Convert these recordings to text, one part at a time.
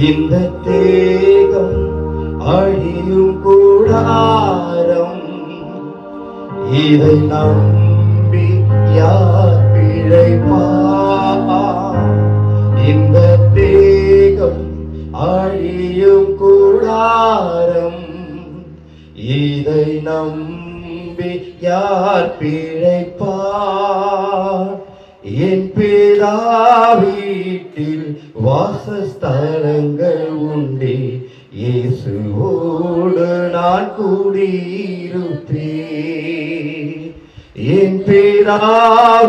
இந்த தேகம் அழியும் கூடாரம், இதை நம்பி யார் பிழைப்பார்? இந்த தேகம் அழியும் கூடாரம், இதை நம்பி யார் பிழைப்பார்? என் பிதா வீட்டில் வாசஸ்தலங்கள் உண்டே, இயேசுவோடு நான் கூடியிருப்பேன். என் பிதா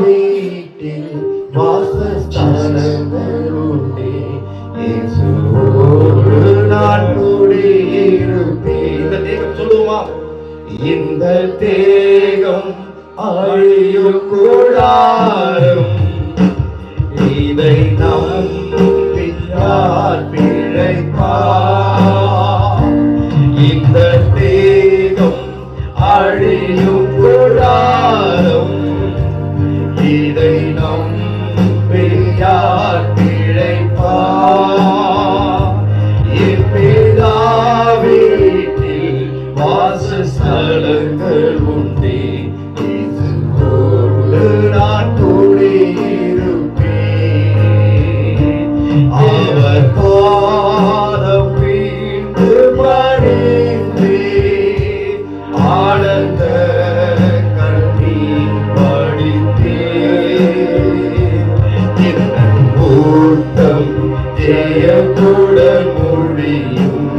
வீட்டில் வாசஸ்தலங்கள் உண்டே, இயேசுவோடு நான் கூடியிருப்பேன். இந்த தேகம் சொல்லுமா? இந்த தேகம் அழியும் கூடாரம், இதை நம்பி யார் பிழைப்பார்? இந்த தேகம் அழியும் கூடாரம், இதை நம்பி யார் பிழைப்பார்? என் பிதா வீட்டில் வாசஸ்தலங்கள் உண்டே, நான் கூடியிருப்பேன். அவர் பாதம் வீண்டு பணிந்தேன், ஆனந்த கண்ணீர் வடித்தேன். என் கூட்டம் ஜெயத்துடன் முடியும்,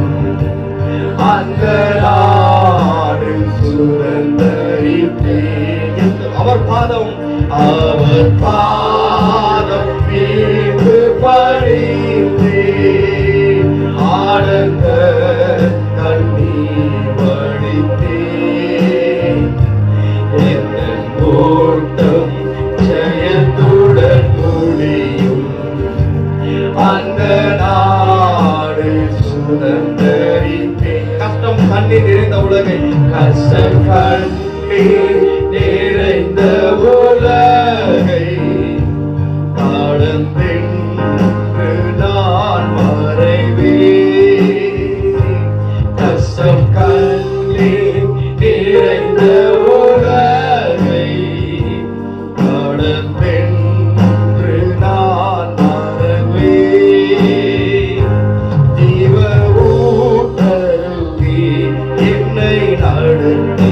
அந்த நாடு சுதந்தரிப்பேன். அவர் பாதம் மீது பணிந்தேன், ஆனந்த கண்ணீர் வடித்தேன். என் கூட்டம் ஜெயத்துடன் முடியும், அந்த நாடு சுதந்தரிப்பேன். கஷ்டம் கண்ணீர் நிறைந்த உலகை, கஷ்டம் கண்ணீர் நிறைந்த உலகை கடந்தென்று நான் மறைவேன். கஷ்டம் கண்ணீர் நிறைந்த உலகை கடந்தென்று நான் மறைவேன். ஜீவ ஊற்றருவி என்னை நடத்தி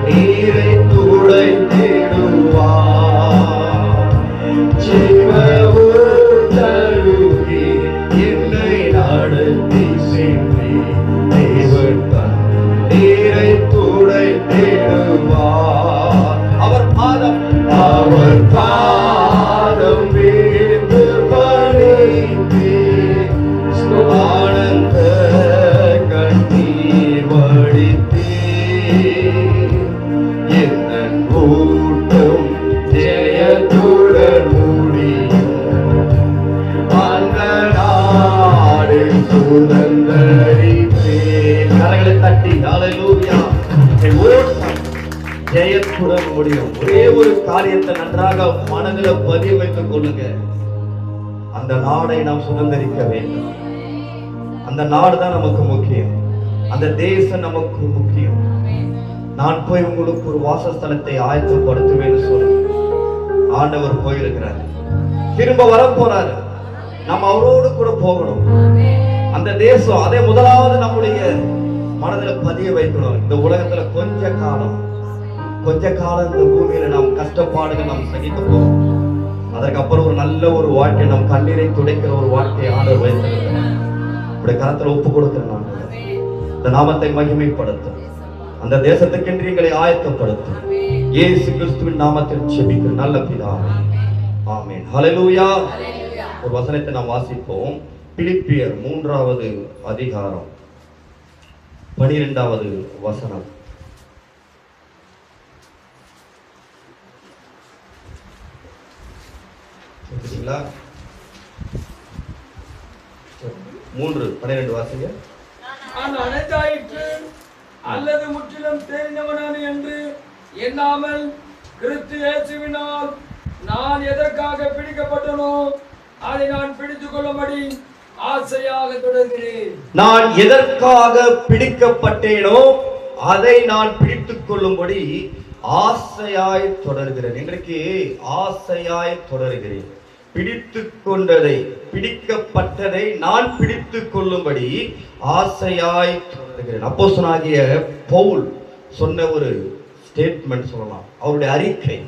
நீரை துடைத்திடுவார். ஜீவ ஊற்றருவி என்னை நடத்தி சென்றே, தேவன் தன் நீரை துடைத்திடுவார். அவர் பாதம் வீழ்ந்து பணிந்தேன், ஆனந்த கண்ணீர் வடித்தேன். என் கூட்டம் ஜெயத்துடன் முடியும், அந்த நாடு சுதந்தரிப்பேன். கரங்களை தட்டி ஹல்லேலூயா. என் ஓட்டம் ஜெயத்துடன் முடியும். ஒரே ஒரு காரியத்தை நன்றாக மனதில் பதிய வைத்துக் கொள்ளுங்க. அந்த நாடை நாம் சுதந்தரிக்க வேண்டும். அந்த நாடு தான் நமக்கு முக்கியம். அந்த தேசம் நமக்கு முக்கியம். நான் போய் உங்களுக்கு ஒரு வாசஸ்தலத்தை ஆயத்தப்படுத்துவேன்னு சொல்லி ஆண்டவர் போயிருக்கிறார். திரும்ப வர போறாரு. நம்ம அவரோடு கூட போகணும். அந்த தேசம் அதை முதலாவது நம்முடைய மனதில் பதிய வைக்கணும். இந்த உலகத்துல கொஞ்ச காலம் இந்த பூமியில நாம் கஷ்டப்பாடுகள் நாம் சகிக்க போறோம். அதற்கப்புறம் ஒரு நல்ல ஒரு வாழ்க்கை, நம் கண்ணீரை துடைக்கிற ஒரு வாழ்க்கையை ஆண்டவர் வைத்திருக்கிறார். இப்படி கரத்துல ஒப்பு கொடுக்கிறேன். நான் இந்த நாமத்தை மகிமைப்படுத்தும், அந்த தேசத்துக்கென்று எங்களை ஆயத்தப்படுத்தும். இயேசு கிறிஸ்துவின் நாமத்தில் ஜெபிக்கிற நல்ல பிதாவே, ஆமென். ஹல்லேலூயா. ஒரு வசனத்தை நாம் வாசிப்போம். பிலிப்பியர் 3வது அதிகாரம் 12வது வசனம். சரிங்களா? 3:12 வாசிங்க. நான் அனைத்தாயிற்று அல்லது முற்றிலும் தெரிந்தவனான என்று எண்ணாமல் கிறிஸ்து இயேசுவினால் நான் எதற்காக பிடிக்கப்பட்டனோ அதை நான் பிடித்துக் கொள்ளும்படி ஆசையாக தொடர்கிறேன். நான் எதற்காக பிடிக்கப்பட்டேனோ அதை நான் பிடித்துக் கொள்ளும்படி ஆசையாய் தொடர்கிறேன். இன்றைக்கு ஆசையாய் தொடர்கிறேன். பிடித்துக் கொண்டதை, பிடிக்கப்பட்டதை நான் பிடித்துக் கொள்ளும்படி ஆசையாய் தொடர்கிறேன். அப்போஸ்தலனாகிய பவுல் சொன்ன ஒரு ஸ்டேட்மெண்ட் சொல்லலாம், அவருடைய அறிக்கை.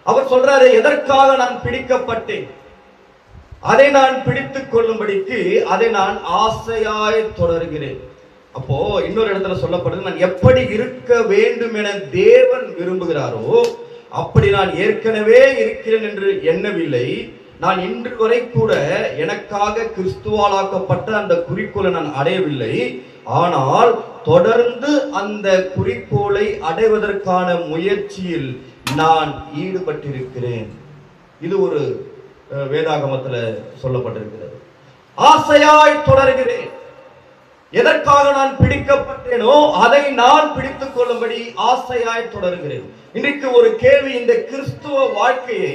அவர் சொல்றாரு, எதற்காக நான் பிடிக்கப்பட்டேன் அதை நான் பிடித்துக் கொள்ளும்படிக்கு அதை நான் ஆசையாய் தொடர்கிறேன். அப்போ இன்னொரு இடத்துல சொல்லப்படுது, நான் எப்படி இருக்க வேண்டும் என தேவன் விரும்புகிறாரோ அப்படி நான் ஏற்கனவே இருக்கிறேன் என்று எண்ணவில்லை. நான் இன்று வரை கூட எனக்காக கிறிஸ்துவாலாக்கப்பட்ட அந்த குறிக்கோளை நான் அடையவில்லை. ஆனால் தொடர்ந்து அந்த குறிக்கோளை அடைவதற்கான முயற்சியில் நான் ஈடுபட்டிருக்கிறேன். இது ஒரு வேதாகமத்தில் சொல்லப்பட்டிருக்கிறது. ஆசையாய் தொடர்கிறேன். எதற்காக நான் பிடிக்கப்பட்டேனோ அதை நான் பிடித்துக் கொள்ளும்படி ஆசையாய் தொடர்கிறேன். இன்றைக்கு ஒரு கேள்வி, இந்த கிறிஸ்துவ வாழ்க்கையை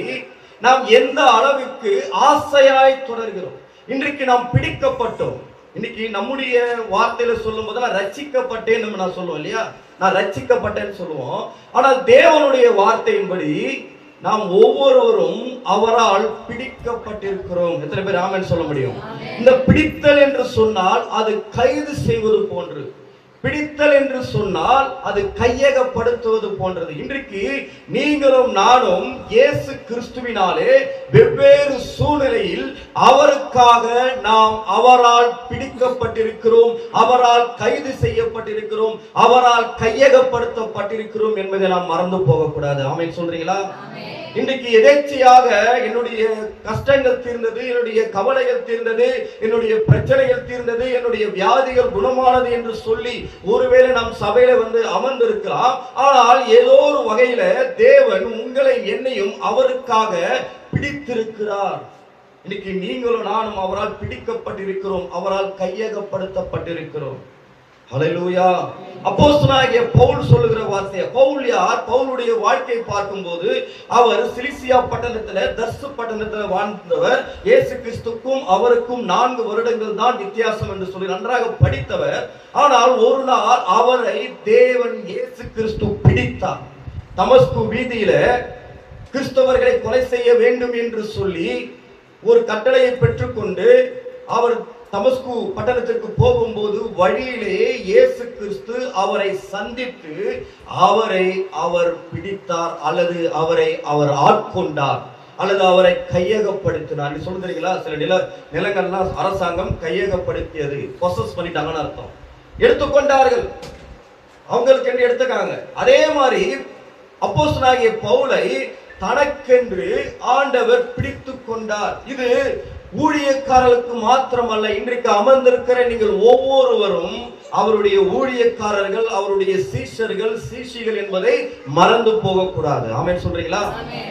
நாம் எந்த அளவுக்கு ஆசையாய் தொடர்கிறோம்? இன்றைக்கு நாம் பிடிக்கப்பட்டோம். இன்னைக்கு நம்முடைய வார்த்தையில சொல்லும் போது நான் ரட்சிக்கப்பட்டேன் நான் சொல்லுவோம் இல்லையா, நான் ரட்சிக்கப்பட்டேன்னு சொல்லுவோம். ஆனால் தேவனுடைய வார்த்தையின்படி நாம் ஒவ்வொருவரும் அவரால் பிடிக்கப்பட்டிருக்கிறோம். எத்தனை பேர் ஆமென் சொல்ல முடியும்? இந்த பிடித்தல் என்று சொன்னால் அது கைது செய்வது போன்று, பிடித்தல் என்று சொன்னால் அது கையகப்படுத்துவது போன்றது. இன்றைக்கு நீங்களும் நானும் இயேசு கிறிஸ்துவினாலே வெவ்வேறு சூழ்நிலையில் அவருக்காக நாம் அவரால் பிடிக்கப்பட்டிருக்கிறோம், அவரால் கைது செய்யப்பட்டிருக்கிறோம், அவரால் கையகப்படுத்தப்பட்டிருக்கிறோம் என்பதை நாம் மறந்து போகக்கூடாது. ஆமென் சொல்றீங்களா? இன்றைக்கு எதேச்சையாக என்னுடைய கஷ்டங்கள் தீர்ந்தது, என்னுடைய கவலைகள் தீர்ந்தது, என்னுடைய பிரச்சனைகள் தீர்ந்தது, என்னுடைய வியாதிகள் குணமானது என்று சொல்லி ஒருவேளை நாம் சபையில வந்து அமர்ந்திருக்கலாம். ஆனால் ஏதோ ஒரு வகையில தேவன் உங்களை என்னையும் அவருக்காக பிடித்திருக்கிறார். இன்னைக்கு நீங்களும் நானும் அவரால் பிடிக்கப்பட்டிருக்கிறோம், அவரால் கையகப்படுத்தப்பட்டிருக்கிறோம். ஹல்லேலூயா. அப்போஸ்தலனாகிய பவுல் சொல்லுகிற வார்த்தை. பவுல் யார்? பவுலுடைய வாழ்க்கையை பார்க்கும்போது அவர் சிலிசியா பட்டணத்துல, தர்சு பட்டணத்துல வாழ்ந்தவர். இயேசு கிறிஸ்துக்கும் அவருக்கும் 4 வருடங்கள் தான் வித்தியாசம் என்று சொல்லி நன்றாக படித்தவர். ஆனால் ஒரு நாள் அவரை தேவன் இயேசு கிறிஸ்து பிடித்தார். தமஸ்கு வீதியில கிறிஸ்தவர்களை கொலை செய்ய வேண்டும் என்று சொல்லி ஒரு கட்டளையை பெற்றுக்கொண்டு அவர் தமஸ்கு பட்டணத்திற்கு போகும்போது வழியிலே இயேசு கிறிஸ்து அவரை சந்தித்து அவரை அவர் பிடித்தார், அல்லது அவரை அவர் ஆட்கொண்டார், அல்லது அவரை கையகப்படுத்தினார். நீ சொல்லுறீங்களா? சில நிலங்கள்லாம் அரசாங்கம் கையகப்படுத்தியது, பொசஸ் பண்ணிட்டாங்கன்னு அர்த்தம். எடுத்துக்கொண்டார்கள், அவங்களுக்கு என்று எடுத்துக்காங்க. அதே மாதிரி அப்போஸ்தலனாகிய பவுலை தனக்கென்று ஆண்டவர் பிடித்துக் கொண்டார். இது ஊழியக்காரர்களுக்கு மாத்திரமல்ல, இன்றைக்கு அமர்ந்திருக்கிற நீங்கள் ஒவ்வொருவரும் அவருடைய ஊழியக்காரர்கள், அவருடைய சீஷர்கள், சீஷிகள் என்பதை மறந்து போகக்கூடாது. ஆமென் சொல்றீங்களா?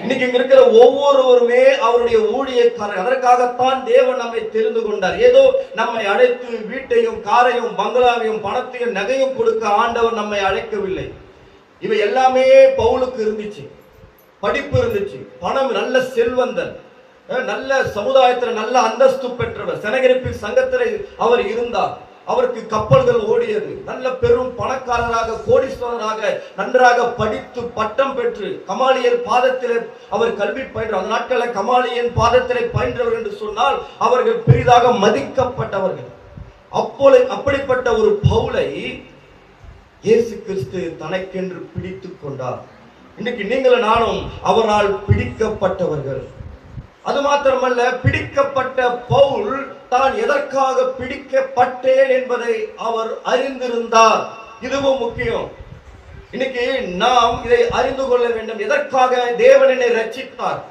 இன்னைக்கு இங்க இருக்கிற ஒவ்வொருவருமே அவருடைய ஊழியக்காரர். அதற்காகத்தான் தேவன் நம்மை தெரிந்து கொண்டார். ஏதோ நம்மை அழைத்து வீட்டையும் காரையும் பங்களாவையும் பணத்தையும் நகையும் கொடுக்க ஆண்டவர் நம்மை அழைக்கவில்லை. இவை எல்லாமே பவுலுக்கு இருந்துச்சு. படிப்பு இருந்துச்சு, பணம், நல்ல செல்வந்தன், நல்ல சமுதாயத்தில் நல்ல அந்தஸ்து பெற்றவர், செனகரிப்பு சங்கத்தில் அவர் இருந்தார். அவருக்கு கப்பல்கள் ஓடியது, நல்ல பெரும் பணக்காரராக, கோடீஸ்வரராக, நன்றாக படித்து பட்டம் பெற்று கமாலியல் பாதத்தில் அவர் கல்வி பயின்றார். அந்த நாட்களில் கமாலியன் பாதத்திலே பயின்றவர் என்று சொன்னால் அவர்கள் பெரிதாக மதிக்கப்பட்டவர்கள். அப்படிப்பட்ட ஒரு பவுலை இயேசு கிறிஸ்து தனக்கென்று பிடித்துக் கொண்டார். இன்னைக்கு நீங்களும் நானும் அவரால் பிடிக்கப்பட்டவர்கள். அது மாத்திரமல்ல, பிடிக்கப்பட்ட பவுல் தான் எதற்காக பிடிக்கப்பட்டேன் என்பதை அவர் அறிந்திருந்தார். இதுவும் முக்கியம். இன்னைக்கு நாம் இதை அறிந்து கொள்ள வேண்டும். எதற்காக தேவன் என்னை ரட்சித்தார்?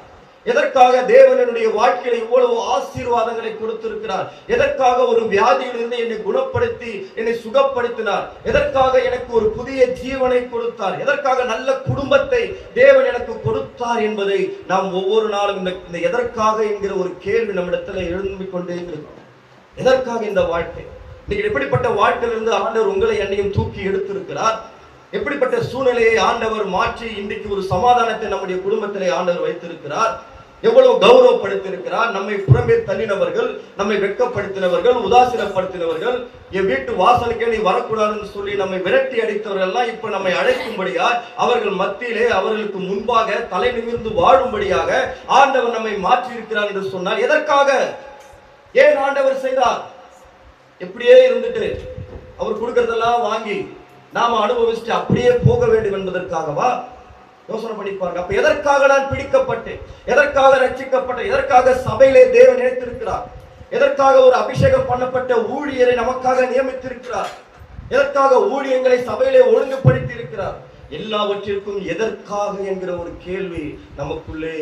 எதற்காக தேவன் என்னுடைய வாழ்க்கையில இவ்வளவு ஆசீர்வாதங்களை கொடுத்திருக்கிறார்? எதற்காக ஒரு வியாதியிலிருந்து என்னை குணப்படுத்தி என்னை சுகப்படுத்தினார்? எதற்காக எனக்கு ஒரு புதிய ஜீவனை கொடுத்தார்? எதற்காக நல்ல குடும்பத்தை தேவன் எனக்கு கொடுத்தார் என்பதை நாம் ஒவ்வொரு நாளும் இந்த எதற்காக என்கிற ஒரு கேள்வி நம்மிடத்துல எழும்பிக் கொண்டே இருக்கும். எதற்காக இந்த வாழ்க்கை? இன்னைக்கு எப்படிப்பட்ட வாழ்க்கையிலிருந்து ஆண்டவர் உங்களை என்னையும் தூக்கி எடுத்திருக்கிறார்? எப்படிப்பட்ட சூழ்நிலையை ஆண்டவர் மாற்றி இன்றைக்கு ஒரு சமாதானத்தை நம்முடைய குடும்பத்திலே ஆண்டவர் வைத்திருக்கிறார்? எவ்வளவு கௌரவப்படுத்தியிருக்கிறார். நம்மை புறமே தள்ளினவர்கள், நம்மை வெட்கப்படுத்தினவர்கள், உதாசீனப்படுத்தினவர்கள், என் வீட்டு வாசலுக்கே நீ வரக்கூடாதுன்னு சொல்லி நம்மை விரட்டி அடித்தவர்கள் எல்லாம் இப்ப நம்மை அழைக்கும்படியா அவர்கள் மத்தியிலே அவர்களுக்கு முன்பாக தலை நிமிர்ந்து வாழும்படியாக ஆண்டவர் நம்மை மாற்றி இருக்கிறார் என்று சொன்னார். எதற்காக? ஏன் ஆண்டவர் செய்தார்? எப்படியே இருந்துட்டு அவர் கொடுக்கறதெல்லாம் வாங்கி நாம அனுபவிச்சுட்டு அப்படியே போக வேண்டும் என்பதற்காகவா? யோசனை பண்ணி பாருங்க. அப்ப எதற்காக நான் பிடிக்கப்பட்டேன்? எதற்காக ரட்சிக்கப்பட்டேன்? எதற்காக சபையிலே தேவன் நினைத்திருக்கிறார்? எதற்காக ஒரு அபிஷேகம் பண்ணப்பட்ட ஊழியரை நமக்காக நியமித்திருக்கிறார்? எதற்காக ஊழியங்களை சபையிலே ஒழுங்குபடுத்தி இருக்கிறார்? எல்லாவற்றிற்கும் எதற்காக என்கிற ஒரு கேள்வி நமக்குள்ளே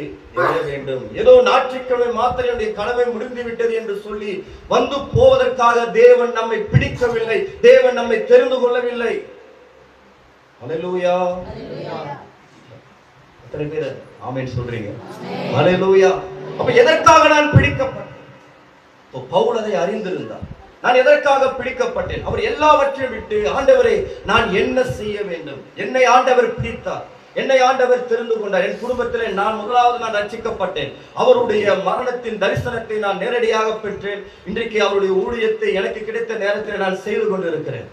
எழ வேண்டும். ஏதோ ஞாயிற்றுக்கிழமை மாத்திரம் என்னுடைய கடமை முடிந்து விட்டது என்று சொல்லி வந்து போவதற்காக தேவன் நம்மை பிடிக்கவில்லை, தேவன் நம்மை தெரிந்து கொள்ளவில்லை. அல்லேலூயா. எத்தனை பேர் ஆமென் சொல்றீங்க? அல்லேலூயா. அப்ப எதற்காக நான் பிடிக்கப்பட்டேன்? பவுல் அதை அறிந்திருந்தார். நான் எதற்காக பிடிக்கப்பட்டேன்? அவர் எல்லாவற்றையும் விட்டு, ஆண்டவரே நான் என்ன செய்ய வேண்டும்? என்னை ஆண்டவர் பிடித்தார், என்னை ஆண்டவர் தெரிந்து கொண்டார். என் குடும்பத்திலே நான் முதலாவது நான் ரட்சிக்கப்பட்டேன். அவருடைய மரணத்தின் தரிசனத்தை நான் நேரடியாக பெற்றேன். இன்றைக்கு அவருடைய ஊழியத்தை எனக்கு கிடைத்த நேரத்தில் நான் செய்து கொண்டிருக்கிறேன்.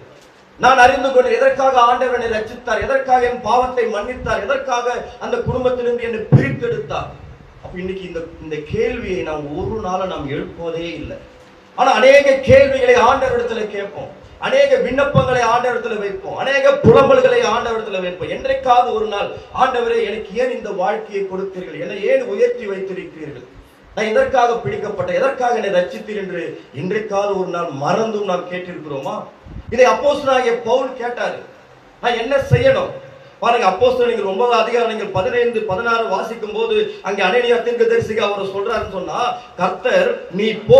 நான் அறிந்து கொண்டேன் எதற்காக ஆண்டவர் என்னை ரட்சித்தார், எதற்காக என் பாவத்தை மன்னித்தார், எதற்காக அந்த குடும்பத்திலிருந்து என்னை பிரித்தெடுத்தார். அப்ப இன்னைக்கு இந்த கேள்வியை நாம் ஒரு நாள் நாம் எழுப்புவதே இல்லை. ஆனா அநேக கேள்விகளை ஆண்டவரிடத்துல கேட்போம், அநேக விண்ணப்பங்களை ஆண்டவரிடத்துல வைப்போம், அநேக புலம்பல்களை ஆண்டவரிடத்துல வைப்போம். என்றைக்காவது ஒரு நாள் ஆண்டவரே எனக்கு ஏன் இந்த வாழ்க்கையை கொடுத்தீர்கள், என்னை ஏன் உயர்த்தி வைத்திருக்கிறீர்கள், நான் எதற்காக பிடிக்கப்பட்ட, எதற்காக என்னை ரட்சித்தீர் என்று இன்றைக்காவது ஒரு நாள் மறந்தும் நாம் கேட்டிருக்கிறோமா? இதை அப்போஸ்தலனாகிய பவுல் கேட்டாரு. நான் என்ன செய்யணும் பாருங்க. அப்போஸ்தலர் 9 அதிகாரம் 15, 16 வாசிக்கும் போது அங்கே அனனியா தீர்க்கதரிசி அவர் சொல்றாருன்னு சொன்னா, கர்த்தர் நீ போ,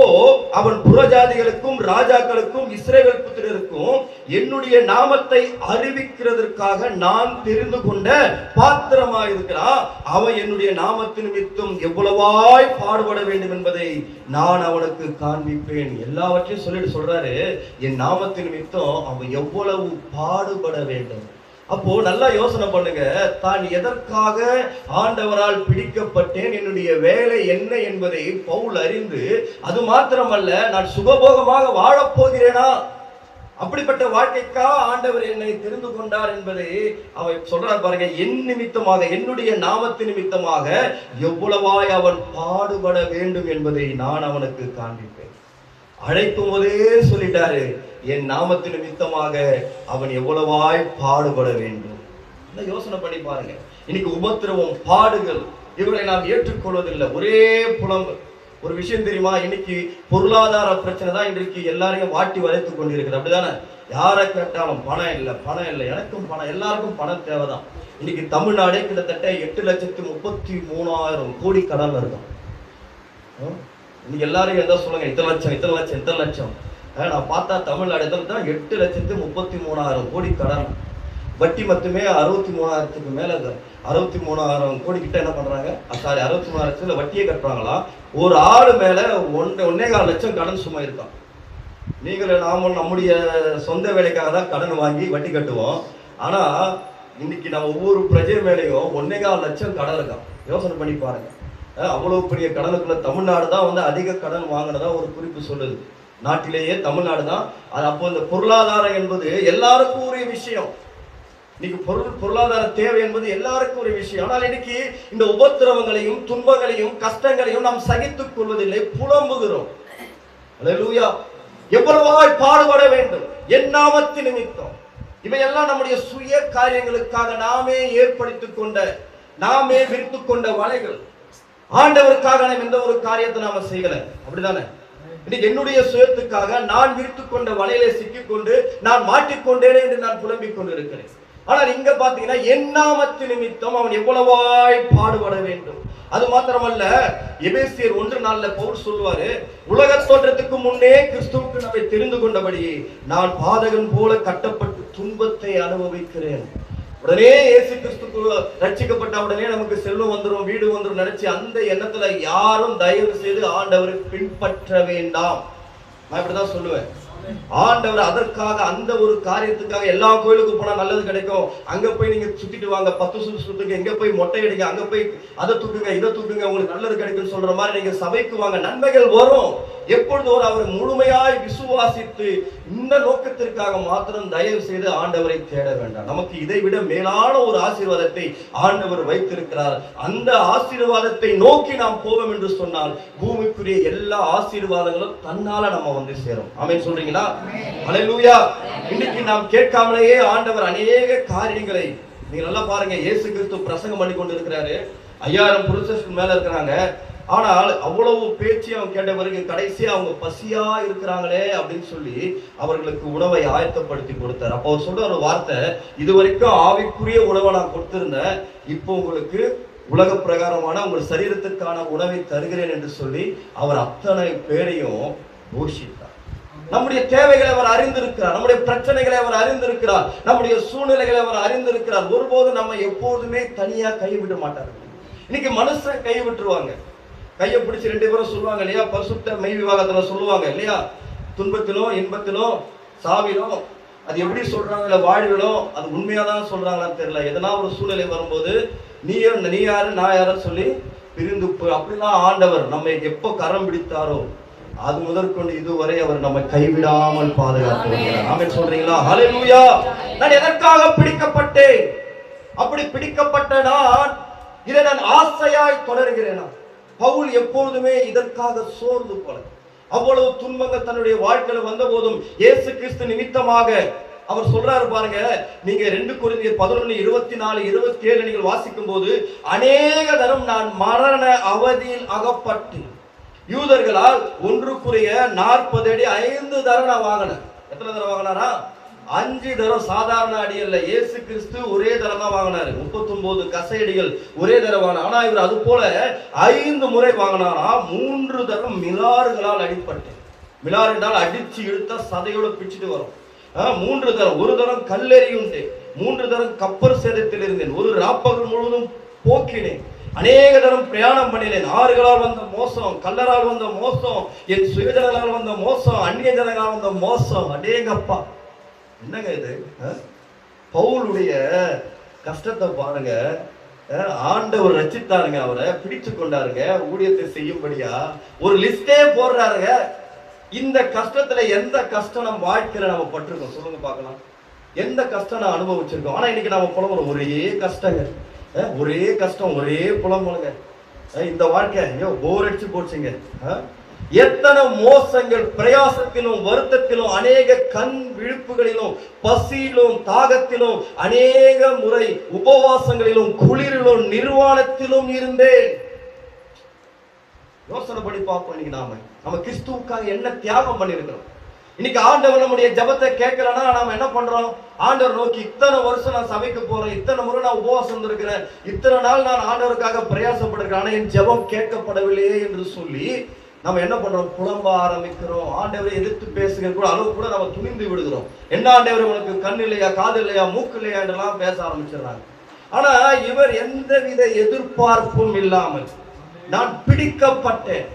அவன் புறஜாதிகளுக்கும் ராஜாக்களுக்கும் இஸ்ரவேல் புத்திரருக்கும் என்னுடைய நாமத்தை அறிவிக்கிறதற்காக நான் தெரிந்து கொண்ட பாத்திரமாக இருக்கிறான். அவன் என்னுடைய நாமத்தின் நிமித்தம் எவ்வளவாய் பாடுபட வேண்டும் என்பதை நான் அவனுக்கு காண்பிப்பேன். எல்லாவற்றையும் சொல்லிட்டு சொல்றாரு, என் நாமத்தின் நிமித்தம் அவன் எவ்வளவு பாடுபட வேண்டும். அப்போ நல்லா யோசனை பண்ணுங்க, தான் எதற்காக ஆண்டவரால் பிடிக்கப்பட்டேன், என்னுடைய வேலை என்ன என்பதை பவுல் அறிந்து, அது மாத்திரமல்ல நான் சுகபோகமாக வாழப்போகிறேனா, அப்படிப்பட்ட வாழ்க்கைக்கா ஆண்டவர் என்னை தெரிந்து கொண்டார் என்பதை அவர் சொல்றார் பாருங்க. என் நிமித்தமாக, என்னுடைய நாமத்தின் நிமித்தமாக எவ்வளவாய் அவன் பாடுபட வேண்டும் என்பதை நான் அவனுக்கு காண்பிப்பேன். அழைக்கும் போதே சொல்லிட்டாரு, என் நாமத்தின் நிமித்தமாக அவன் எவ்வளவாய் பாடுபட வேண்டும். யோசனை பண்ணி பாருங்க. இன்னைக்கு உபத்திரவம், பாடுகள், இவர்களை நாம் ஏற்றுக்கொள்வதில்லை. ஒரே புலம்பல். ஒரு விஷயம் தெரியுமா? இன்னைக்கு பொருளாதார பிரச்சனை தான் இன்றைக்கு எல்லாரையும் வாட்டி வளைத்துக் கொண்டிருக்கிறது. அப்படிதானே? யாரை கேட்டாலும் பணம் இல்லை, பணம் இல்லை, எனக்கும் பணம், எல்லாருக்கும் பணம் தேவைதான். இன்னைக்கு தமிழ்நாடே கிட்டத்தட்ட 8,33,000 கோடி கடன் இருக்கும். இன்னைக்கு எல்லாரும் எதோ சொல்லுங்க, இத்தனை லட்சம், இத்தனை லட்சம், இத்தனை லட்சம். நான் பார்த்தா தமிழ்நாடு தான் 8,33,000 கோடி கடன். வட்டி மட்டுமே 63,000க்கு மேல, 63,000 கோடி கிட்ட என்ன பண்றாங்க? சாரி, 63,000 வட்டியே கட்டுறாங்களா? ஒரு ஆளு மேல 1.25 லட்சம் கடன் சும்மா இருக்கான். நீங்களும் நாமும் நம்முடைய சொந்த வேலைக்காக தான் கடன் வாங்கி வட்டி கட்டுவோம். ஆனா இன்னைக்கு நம்ம ஒவ்வொரு பிரஜை மேலையும் 1.25 லட்சம் கடன் இருக்கான். யோசனை பண்ணி பாருங்க. அவ்வளவு பெரிய கடனுக்குள்ள தமிழ்நாடு தான் அதிக கடன் வாங்கினதா ஒரு குறிப்பு சொல்லுது. நாட்டிலேயே தமிழ்நாடு தான். அது அப்போ இந்த பொருளாதாரம் என்பது எல்லாருக்கும் ஒரு விஷயம். இன்னைக்கு பொருளாதார தேவை என்பது எல்லாருக்கும் ஒரு விஷயம். ஆனால் இன்னைக்கு இந்த உபத்திரவங்களையும் துன்பங்களையும் கஷ்டங்களையும் நாம் சகித்துக் கொள்வதில்லை, புலம்புகிறோம். அல்லேலூயா. எவ்வளவாய் பாடுபட வேண்டும் என் நாமத்தின் நிமித்தம். இவையெல்லாம் நம்முடைய சுய காரியங்களுக்காக நாமே ஏற்படுத்திக் கொண்ட, நாமே விரித்து கொண்ட வலைகள். ஆண்டவருக்காக நாம் எந்த ஒரு காரியத்தை நாம செய்யல. அப்படிதானே? இன்னைக்கு என்னுடைய சுயத்துக்காக நான் விரித்து கொண்ட வலையிலே சிக்கிக்கொண்டு நான் மாட்டிக்கொண்டேனே என்று நான் புலம்பிக் கொண்டு இருக்கிறேன். ஆனால் இங்க பாத்தீங்கன்னா என் நாமத்தின் நிமித்தம் அவன் எவ்வளவாய் பாடுபட வேண்டும். அது மாத்திரமல்ல, எபேசியர் 1:4 பவுல் சொல்வாரு, உலக தோற்றத்துக்கு முன்னே கிறிஸ்துவுக்கு நம்மை தெரிந்து கொண்டபடி நான் பாதகன் போல கட்டப்பட்டு துன்பத்தை அனுபவிக்கிறேன். உடனே இயேசு கிறிஸ்துக்கு ரட்சிக்கப்பட்ட உடனே நமக்கு செல்வம் வந்துடும், வீடு வந்துடும் நினைச்சு அந்த எண்ணத்துல யாரும் தயவு செய்து ஆண்டவரை பின்பற்ற வேண்டாம். நான் இப்படிதான் சொல்லுவேன். ஆண்டவர் அதற்காக அந்த ஒரு காரியத்துக்காக எல்லா கோயிலுக்கு போனா நல்லது கிடைக்கும், அங்க போய் நீங்க சுத்திட்டு வாங்க, 10 சுத்துங்க, எங்க போய் மொட்டை அடிங்க, அங்க போய் அதை தூக்குங்க இதை தூக்குங்க, உங்களுக்கு நல்லது கிடைக்கும் சொல்ற மாதிரி நீங்க சபைக்கு வாங்க, நன்மைகள் வரும். எப்பொழுது ஒரு அவர் முழுமையாய் விசுவாசித்து இந்த நோக்கத்திற்காக மாத்திரம் தயவு செய்து ஆண்டவரை தேட வேண்டாம். நமக்கு இதை விட மேலான ஒரு ஆசீர்வாதத்தை ஆண்டவர் வைத்திருக்கிறார். அந்த ஆசீர்வாதத்தை நோக்கி நாம் போவோம் என்று சொன்னால் பூமிக்குரிய எல்லா ஆசீர்வாதங்களும் தன்னால நம்ம வந்து சேரும். ஆமென் சொல்றீங்களா? ஹல்லேலூயா. இன்னைக்கு நாம் கேட்காமலேயே ஆண்டவர் அநேக காரியங்களை, நீங்க நல்லா பாருங்க, இயேசு கிறிஸ்து பிரசங்கம் பண்ணி கொண்டு இருக்கிறாரு. 5000 புருஷருக்கு மேல இருக்கிறாங்க. ஆனால் அவ்வளவு பேச்சு அவங்க கேட்ட பிறகு கடைசியா அவங்க பசியா இருக்கிறாங்களே அப்படின்னு சொல்லி அவர்களுக்கு உணவை ஆயத்தப்படுத்தி கொடுத்தார். அப்போ அவர் சொல்ற ஒரு வார்த்தை, இதுவரைக்கும் ஆவிக்குரிய உணவை நான் கொடுத்திருந்தேன், இப்போ உங்களுக்கு உலக பிரகாரமான உங்கள் சரீரத்துக்கான உணவை தருகிறேன் என்று சொல்லி அவர் அத்தனை பேரையும் போஷித்தார். நம்முடைய தேவைகளை அவர் அறிந்திருக்கிறார், நம்முடைய பிரச்சனைகளை அவர் அறிந்திருக்கிறார், நம்முடைய சூழ்நிலைகளை அவர் அறிந்திருக்கிறார். ஒருபோது நம்ம எப்போதுமே தனியா கைவிட மாட்டார்கள். இன்னைக்கு மனுஷன் கை விட்டுருவாங்க, கையை பிடிச்சி 2 பேரும் சொல்லுவாங்க இல்லையா, பரிசுத்த மெய் விவாகத்துல சொல்லுவாங்க இல்லையா, துன்பத்திலும் இன்பத்திலும் சாவிலும், அது எப்படி சொல்றாங்க வாழ்விலும், அது உண்மையாதான் சொல்றாங்களான்னு தெரியல. எதனா ஒரு சூழ்நிலை வரும்போது நீ யாரு நான் யாரும் சொல்லி பிரிந்து அப்படிலாம் ஆண்டவர் நம்மை எப்போ கரம் பிடித்தாரோ அது முதற்கொண்டு இதுவரை அவர் நம்மை கைவிடாமல் பாதுகாத்து வருகிறார். ஆமென் சொல்றீங்களா? ஹல்லேலூயா. நான் எதற்காக பிடிக்கப்பட்டேன்? அப்படி பிடிக்கப்பட்ட நான் இதை நான் ஆசையாய் தொடர்கிறேனா? பவுல் எப்பொழுதுமே இதற்காக சோர்ந்து போல, அவ்வளவு துன்பங்கள் தன்னுடைய வாழ்க்கையில வந்த போதும் இயேசு கிறிஸ்து நிமித்தமாக அவர் சொல்றாரு பாருங்க, நீங்க 2 கொரிந்தியர் 11:24-27 நீங்கள் வாசிக்கும் போது, அநேக தரம் நான் மரண அவதியில் அகப்பட்டு யூதர்களால் 1:40 அடி 5 தரம் நான் வாங்கினேன். எத்தனை தரம் வாங்கினாரா? 5 தரம். சாதாரண அடி அல்ல, இயேசு கிறிஸ்து ஒரே தரம் தான் வாங்கினாரு. 39 கசையடிகள் ஒரே தரம் வாங்கினார். ஆனா இவர் அது போல 5 முறை வாங்கினாரா. 3 தரம் மிலாறுகளால் அடிப்பட்டேன். மிலாறு என்றால் அடிச்சு இழுத்தா சதையோட பிச்சுட்டு வரும். 3 தரம். ஒரு தரம் கல்லெறியுண்டே, 3 தரம் கப்பர் சேதத்தில் இருந்தேன், ஒரு ராப்பகல் முழுவதும் போக்கினேன், அநேக தரம் பிரயாணம் பண்ணினேன், ஆறுகளால் வந்த மோசம், கல்லரால் வந்த மோசம், என் சுயஜனங்களால் வந்த மோசம், அந்நிய ஜனங்களால் வந்த மோசம். அடேங்கப்பா, என்னங்க இது? பவுலுடைய கஷ்டத்தை பாருங்க. ஆண்டவர் ரட்சித்தாருங்க, அவரை பிடிச்சு கொண்டாருங்க, ஊழியத்தை செய்யும்படியா ஒரு லிஸ்டே போடுறாருங்க. இந்த கஷ்டத்துல எந்த கஷ்டம் நம்ம வாழ்க்கையில நம்ம பட்டிருக்கோம் சொல்லுங்க பார்க்கலாம்? எந்த கஷ்டம் நான் அனுபவிச்சிருக்கோம்? ஆனா இன்னைக்கு நம்ம புலம்புறோம், ஒரே கஷ்டங்க, ஒரே கஷ்டம், ஒரே புலம்புங்க. இந்த வாழ்க்கை ஐயோ போர் அடிச்சு போச்சுங்க. எத்தனை மோசங்கள், பிரயாசத்திலும் வருத்தத்திலும், அநேக கண் விழிப்புகளிலும், பசியிலும் தாகத்திலும், அநேக முறை உபவாசங்களிலும், குளிரிலும், நிர்வாணத்திலும் இருந்தேன். யோசனை பண்ணி பார்ப்போம். இன்னைக்கு நம்ம கிறிஸ்துவுக்காக என்ன தியாகம் பண்ணிருக்கிறோம். இன்னைக்கு ஆண்டவர் நம்முடைய ஜபத்தை கேட்கலன்னா நாம என்ன பண்றோம்? ஆண்டவர் நோக்கி இத்தனை வருஷம் நான் சபைக்கு போறேன், இத்தனை முறை நான் உபவாசம் இருக்கிறேன், இத்தனை நாள் நான் ஆண்டவருக்காக பிரயாசப்படுகிறேன், ஆனா என் ஜபம் கேட்கப்படவில்லையே என்று சொல்லி நம்ம என்ன பண்றோம்? புலம்ப ஆரம்பிக்கிறோம். ஆண்டவரை எதிர்த்து பேசுகிற கூட அளவு கூட நம்ம துணிந்து விடுகிறோம். என்ன ஆண்டவர் உனக்கு கண் இல்லையா, காது இல்லையா, மூக்கு இல்லையா என்றெல்லாம் பேச ஆரம்பிச்சிடறாங்க. ஆனா இவர் எந்தவித எதிர்பார்ப்பும் இல்லாமல், நான் பிடிக்கப்பட்டேன்,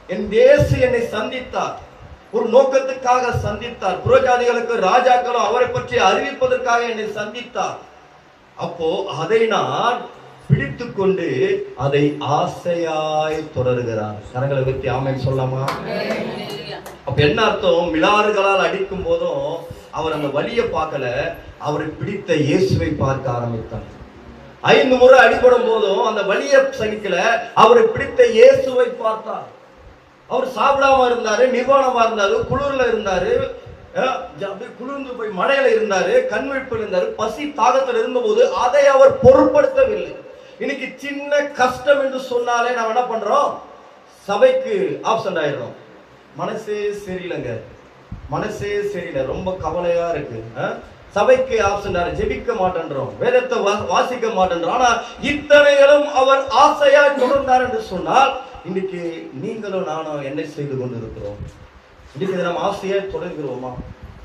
என் தேசு என்னை சந்தித்தார், ஒரு நோக்கத்துக்காக சந்தித்தார், புறஜாதிகளுக்கு ராஜாக்களும் அவரை பற்றி அறிவிப்பதற்காக என்னை சந்தித்தார். அப்போ அதை நான் பிடித்து கொண்டு அதை ஆசையாய் தொடர்கிறார். கரங்களை வைத்து ஆமென் சொல்லாமா? அப்ப என்ன அர்த்தம்? மிலாறுகளால் அடிக்கும் போதும் அவர் அந்த வலியை பார்க்கல, அவரை பிடித்த இயேசுவை பார்க்க ஆரம்பித்தார். 5 முறை அடிபடும் போதும் அந்த வலியை சகிக்கல, அவரை பிடித்த இயேசுவை பார்த்தார். அவர் சாப்பிடாம இருந்தாரு, நிர்வாணமா இருந்தாரு, குளிர்ல இருந்தாரு, குளிர்ந்து போய் மழையில இருந்தாரு, கண்விழிப்பில் இருந்தாரு, பசி தாகத்தில் இருந்தபோது அதை அவர் பொருட்படுத்தவில்லை. இன்னைக்கு சின்ன கஷ்டம் என்று சொன்னாலே நாம் என்ன பண்றோம்? சபைக்கு ஆப்சென்ட் ஆயிடுறோம். மனசே சரியில்லைங்க, மனசே சரியில்லை, ரொம்ப கவலையா இருக்கு, சபைக்கு ஆப்சென்ட் ஆகிற, ஜெபிக்க மாட்டேன்றோம், வேதத்தை வாசிக்க மாட்டேன்றோம். ஆனா இத்தனைகளும் அவர் ஆசையா தொடர்ந்தார் என்று சொன்னால் இன்னைக்கு நீங்களும் நானும் என்ன செய்து கொண்டு இருக்கிறோம்? இன்னைக்கு நம்ம ஆசையா தொடர்கிறோமா?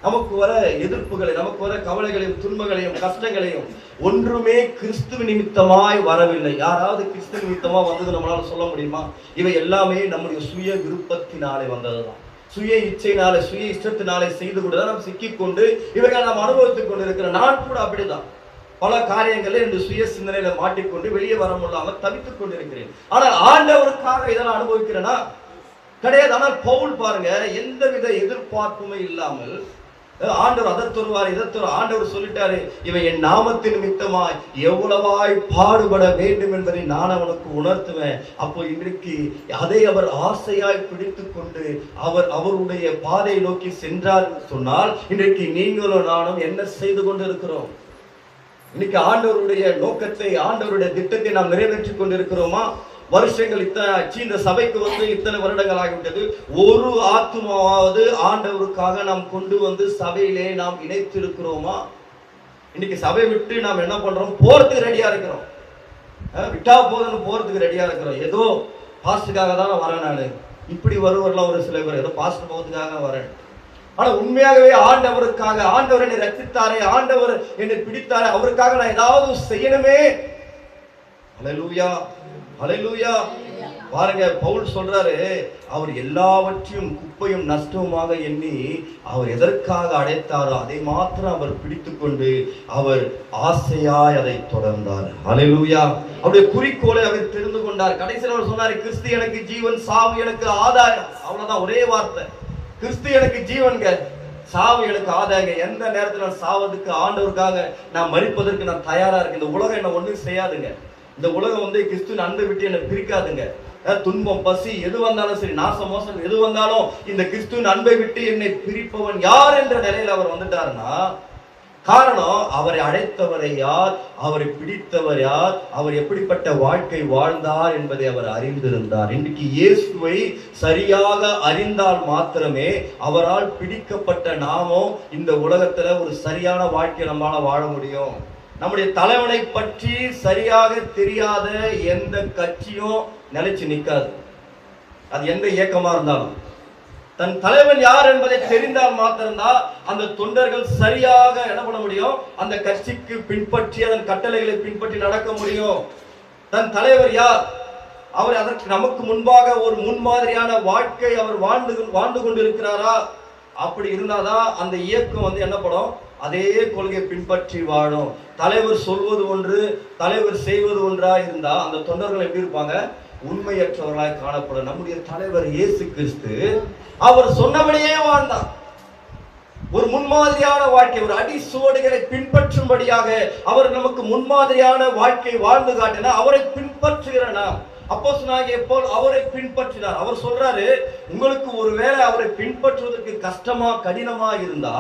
நமக்கு வர எதிர்ப்புகளை, நமக்கு வர கவலைகளையும் துன்பங்களையும் கஷ்டங்களையும் ஒன்றுமே கிறிஸ்துவ நிமித்தமாய் வரவில்லை. யாராவது கிறிஸ்துவ நிமித்தமா வந்தது நம்மளால சொல்ல முடியுமா? இவை எல்லாமே நம்முடைய சுய விருப்பத்தினாலே வந்ததுதான். சுய இச்சையினால சுய இஷ்டத்தினாலே செய்து கொண்டுதான் நாம் சிக்கிக்கொண்டு இவர்கள் நாம் அனுபவித்துக் கொண்டு இருக்கிறோம். நான் கூட அப்படிதான் பல காரியங்களில் இந்த சுய சிந்தனையில மாட்டிக்கொண்டு வெளியே வர முடியாம தவித்துக் கொண்டிருக்கிறேன். ஆனால் ஆண்டவருக்காக இதெல்லாம் அனுபவிக்கிறேன்னா கிடையாது. ஆனால் பவுல் பாருங்க, எந்தவித எதிர்பார்ப்புமே இல்லாமல் ஆண்டவர் அதை தருவார் இதை தருவார். ஆண்டவர் சொல்லிட்டாரு, இவன் என் நாமத்தின் நிமித்தமாய் எவ்வளவாய் பாடுபட வேண்டும் என்பதை நான் அவனுக்கு உணர்த்துவேன். அப்போ இன்றைக்கு அதை அவர் ஆசையாய் பிடித்து கொண்டு அவருடைய பாதையை நோக்கி சென்றார் சொன்னால், இன்றைக்கு நீங்களும் நானும் என்ன செய்து கொண்டு இருக்கிறோம்? இன்னைக்கு ஆண்டவருடைய நோக்கத்தை ஆண்டவருடைய திட்டத்தை நாம் நிறைவேற்றி கொண்டிருக்கிறோமா? வருஷங்கள் இத்தனை ஆச்சு, இந்த சபைக்கு வந்து இத்தனை வருடங்கள் ஆகிவிட்டது. ஒரு ஆத்மாவது ஆண்டவருக்காக நாம் கொண்டு வந்து சபையிலே நாம் இணைத்திருக்கிறோமா? இன்னைக்கு சபை விட்டு நாம் என்ன பண்றோம்? போறதுக்கு ரெடியா இருக்கிறோம். விட்டா போதுன்னு போறதுக்கு ரெடியா இருக்கிறோம். ஏதோ பாஸ்டுக்காக தான் வரேன் நான். இப்படி வருவரெல்லாம் ஒரு சில பேர் ஏதோ பாஸ்ட் போகிறதுக்காக வரேன். ஆனா உண்மையாகவே ஆண்டவருக்காக, ஆண்டவர் என்னை ரட்சித்தாரே, ஆண்டவர் என்னை பிடித்தாரே, அவருக்காக நான் ஏதாவது செய்யணுமே. ஹல்லேலூயா, ஹல்லேலூயா. பாருங்க, பவுல் சொல்றாரு, அவர் எல்லாவற்றையும் குப்பையும் நஷ்டமாக எண்ணி அவர் எதற்காக அடைத்தாரோ அதை மாத்திரம் அவர் பிடித்து கொண்டு அவர் ஆசையாய் அதை தொடர்ந்தார். ஹல்லேலூயா. அவருடைய குறிக்கோளை அவர் தெரிந்து கொண்டார். கடைசியில் அவர் சொன்னார், கிறிஸ்து எனக்கு ஜீவன், சாவு எனக்கு ஆதாயம். அவ்வளவுதான், ஒரே வார்த்தை. கிறிஸ்து எனக்கு ஜீவன்க, சாவு எனக்கு ஆதாயங்க. எந்த நேரத்தில் நான் சாவதுக்கு ஆண்டவருக்காக நான் மரிப்பதற்கு நான் தயாரா இருக்கேன். இந்த உலகம் என்ன ஒண்ணும் செய்யாதுங்க. இந்த உலகம் வந்து கிறிஸ்துவின் அன்பை விட்டு என்னை பிரிக்காதுங்க. துன்பம், பசி எது வந்தாலும் சரி, நாசம் மோசம் எது வந்தாலும் இந்த கிறிஸ்துவின் அன்பை விட்டு என்னை பிரிப்பவன் யார் என்ற நிலையில் அவர் வந்துட்டாருன்னா, காரணம் அவரை அழைத்தவரை யார், அவரை பிடித்தவர் யார், அவர் எப்படிப்பட்ட வாழ்க்கை வாழ்ந்தார் என்பதை அவர் அறிந்திருந்தார். இன்றைக்கு இயேசுவை சரியாக அறிந்தால் மாத்திரமே அவரால் பிடிக்கப்பட்ட நாமும் இந்த உலகத்துல ஒரு சரியான வாழ்க்கை நம்மளால வாழ முடியும். நம்முடைய தலைவனை பற்றி சரியாக தெரியாத எந்த கட்சியும் நிலைச்சு நிற்காது. அது எந்த இயக்கமா இருந்தாலும் தன் தலைவன் யார் என்பதை தெரிந்தால் மாத்திரம்தான் அந்த தொண்டர்கள் சரியாக என்ன பண்ண முடியும்? அந்த கட்சிக்கு பின்பற்றி அதன் கட்டளைகளை பின்பற்றி நடக்க முடியும். தன் தலைவர் யார், அவர் அதற்கு நமக்கு முன்பாக ஒரு முன்மாதிரியான வாழ்க்கை அவர் வாழ்ந்து கொண்டிருக்கிறாரா? அப்படி இருந்தாதான் அந்த இயக்கம் வந்து என்ன படும்? அதே கொள்கையை பின்பற்றி வாழும். தலைவர் சொல்வது ஒன்று, தலைவர் செய்வது ஒன்றா இருந்தா அந்த தொண்டர்கள் எப்படி இருப்பாங்க? உண்மையற்றவர்களாய் காணப்படும். நம்முடைய தலைவர் இயேசு கிறிஸ்து அவர் சொன்னபடியே வாழ்ந்தார். ஒரு முன்மாதிரியான வாழ்க்கை, ஒரு அடி சுவடுகளை பின்பற்றும்படியாக அவர் நமக்கு முன்மாதிரியான வாழ்க்கை வாழ்ந்து காட்டினார். அவரை பின்பற்றுகிற நாம் அப்போஸ்தலனாகிய பவுல் அவரை பின்பற்றினார். அவர் சொல்றாரு, உங்களுக்கு ஒருவேளை அவரை பின்பற்றுவதற்கு கஷ்டமா கடினமா இருந்தா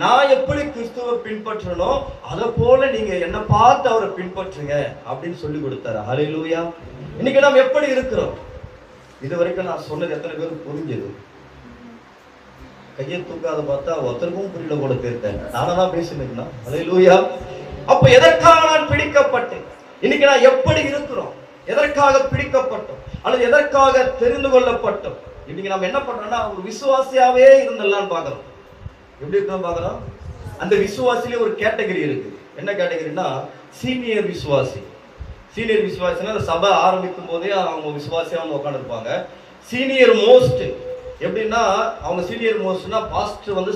நான் எப்படி கிறிஸ்துவை பின்பற்றணும் அதை போல நீங்க என்ன பார்த்து அவரை பின்பற்றுங்க அப்படின்னு சொல்லி கொடுத்தாரு. ஹல்லேலூயா. இன்னைக்கு நாம் எப்படி இருக்கிறோம்? இது வரைக்கும் நான் சொன்னது எத்தனை பேருக்கு புரிஞ்சது? கையை தூக்காத பார்த்தா ஒருத்தருக்கும் புரியல கூட தெரிந்தேன். நானதான் பேசினேன்னா. ஹல்லேலூயா. அப்ப எதற்காக நான் பிடிக்கப்பட்டேன்? இன்னைக்கு நான் எப்படி இருக்கிறோம்? எதற்காக பிடிக்கப்பட்டோம் அல்லது எதற்காக தெரிந்து கொள்ளப்பட்டோம்? இன்னைக்கு நம்ம என்ன பண்றோம்னா ஒரு விசுவாசியாவே இருந்தெல்லாம் பார்க்கிறோம். எப்படி இருக்கணும் பார்க்கிறோம்? அந்த விசுவாசிலே ஒரு கேட்டகரி இருக்கு. என்ன கேட்டகரினா சீனியர் விசுவாசி. சீனியர் விசுவாசினா அந்த சபை ஆரம்பிக்கும் போதே அவங்க விசுவாசியா வந்து உட்காந்துருப்பாங்க. சீனியர் மோஸ்ட் எப்படின்னா அவங்க சீனியர் மோஸ்ட்னா பாஸ்டர் வந்து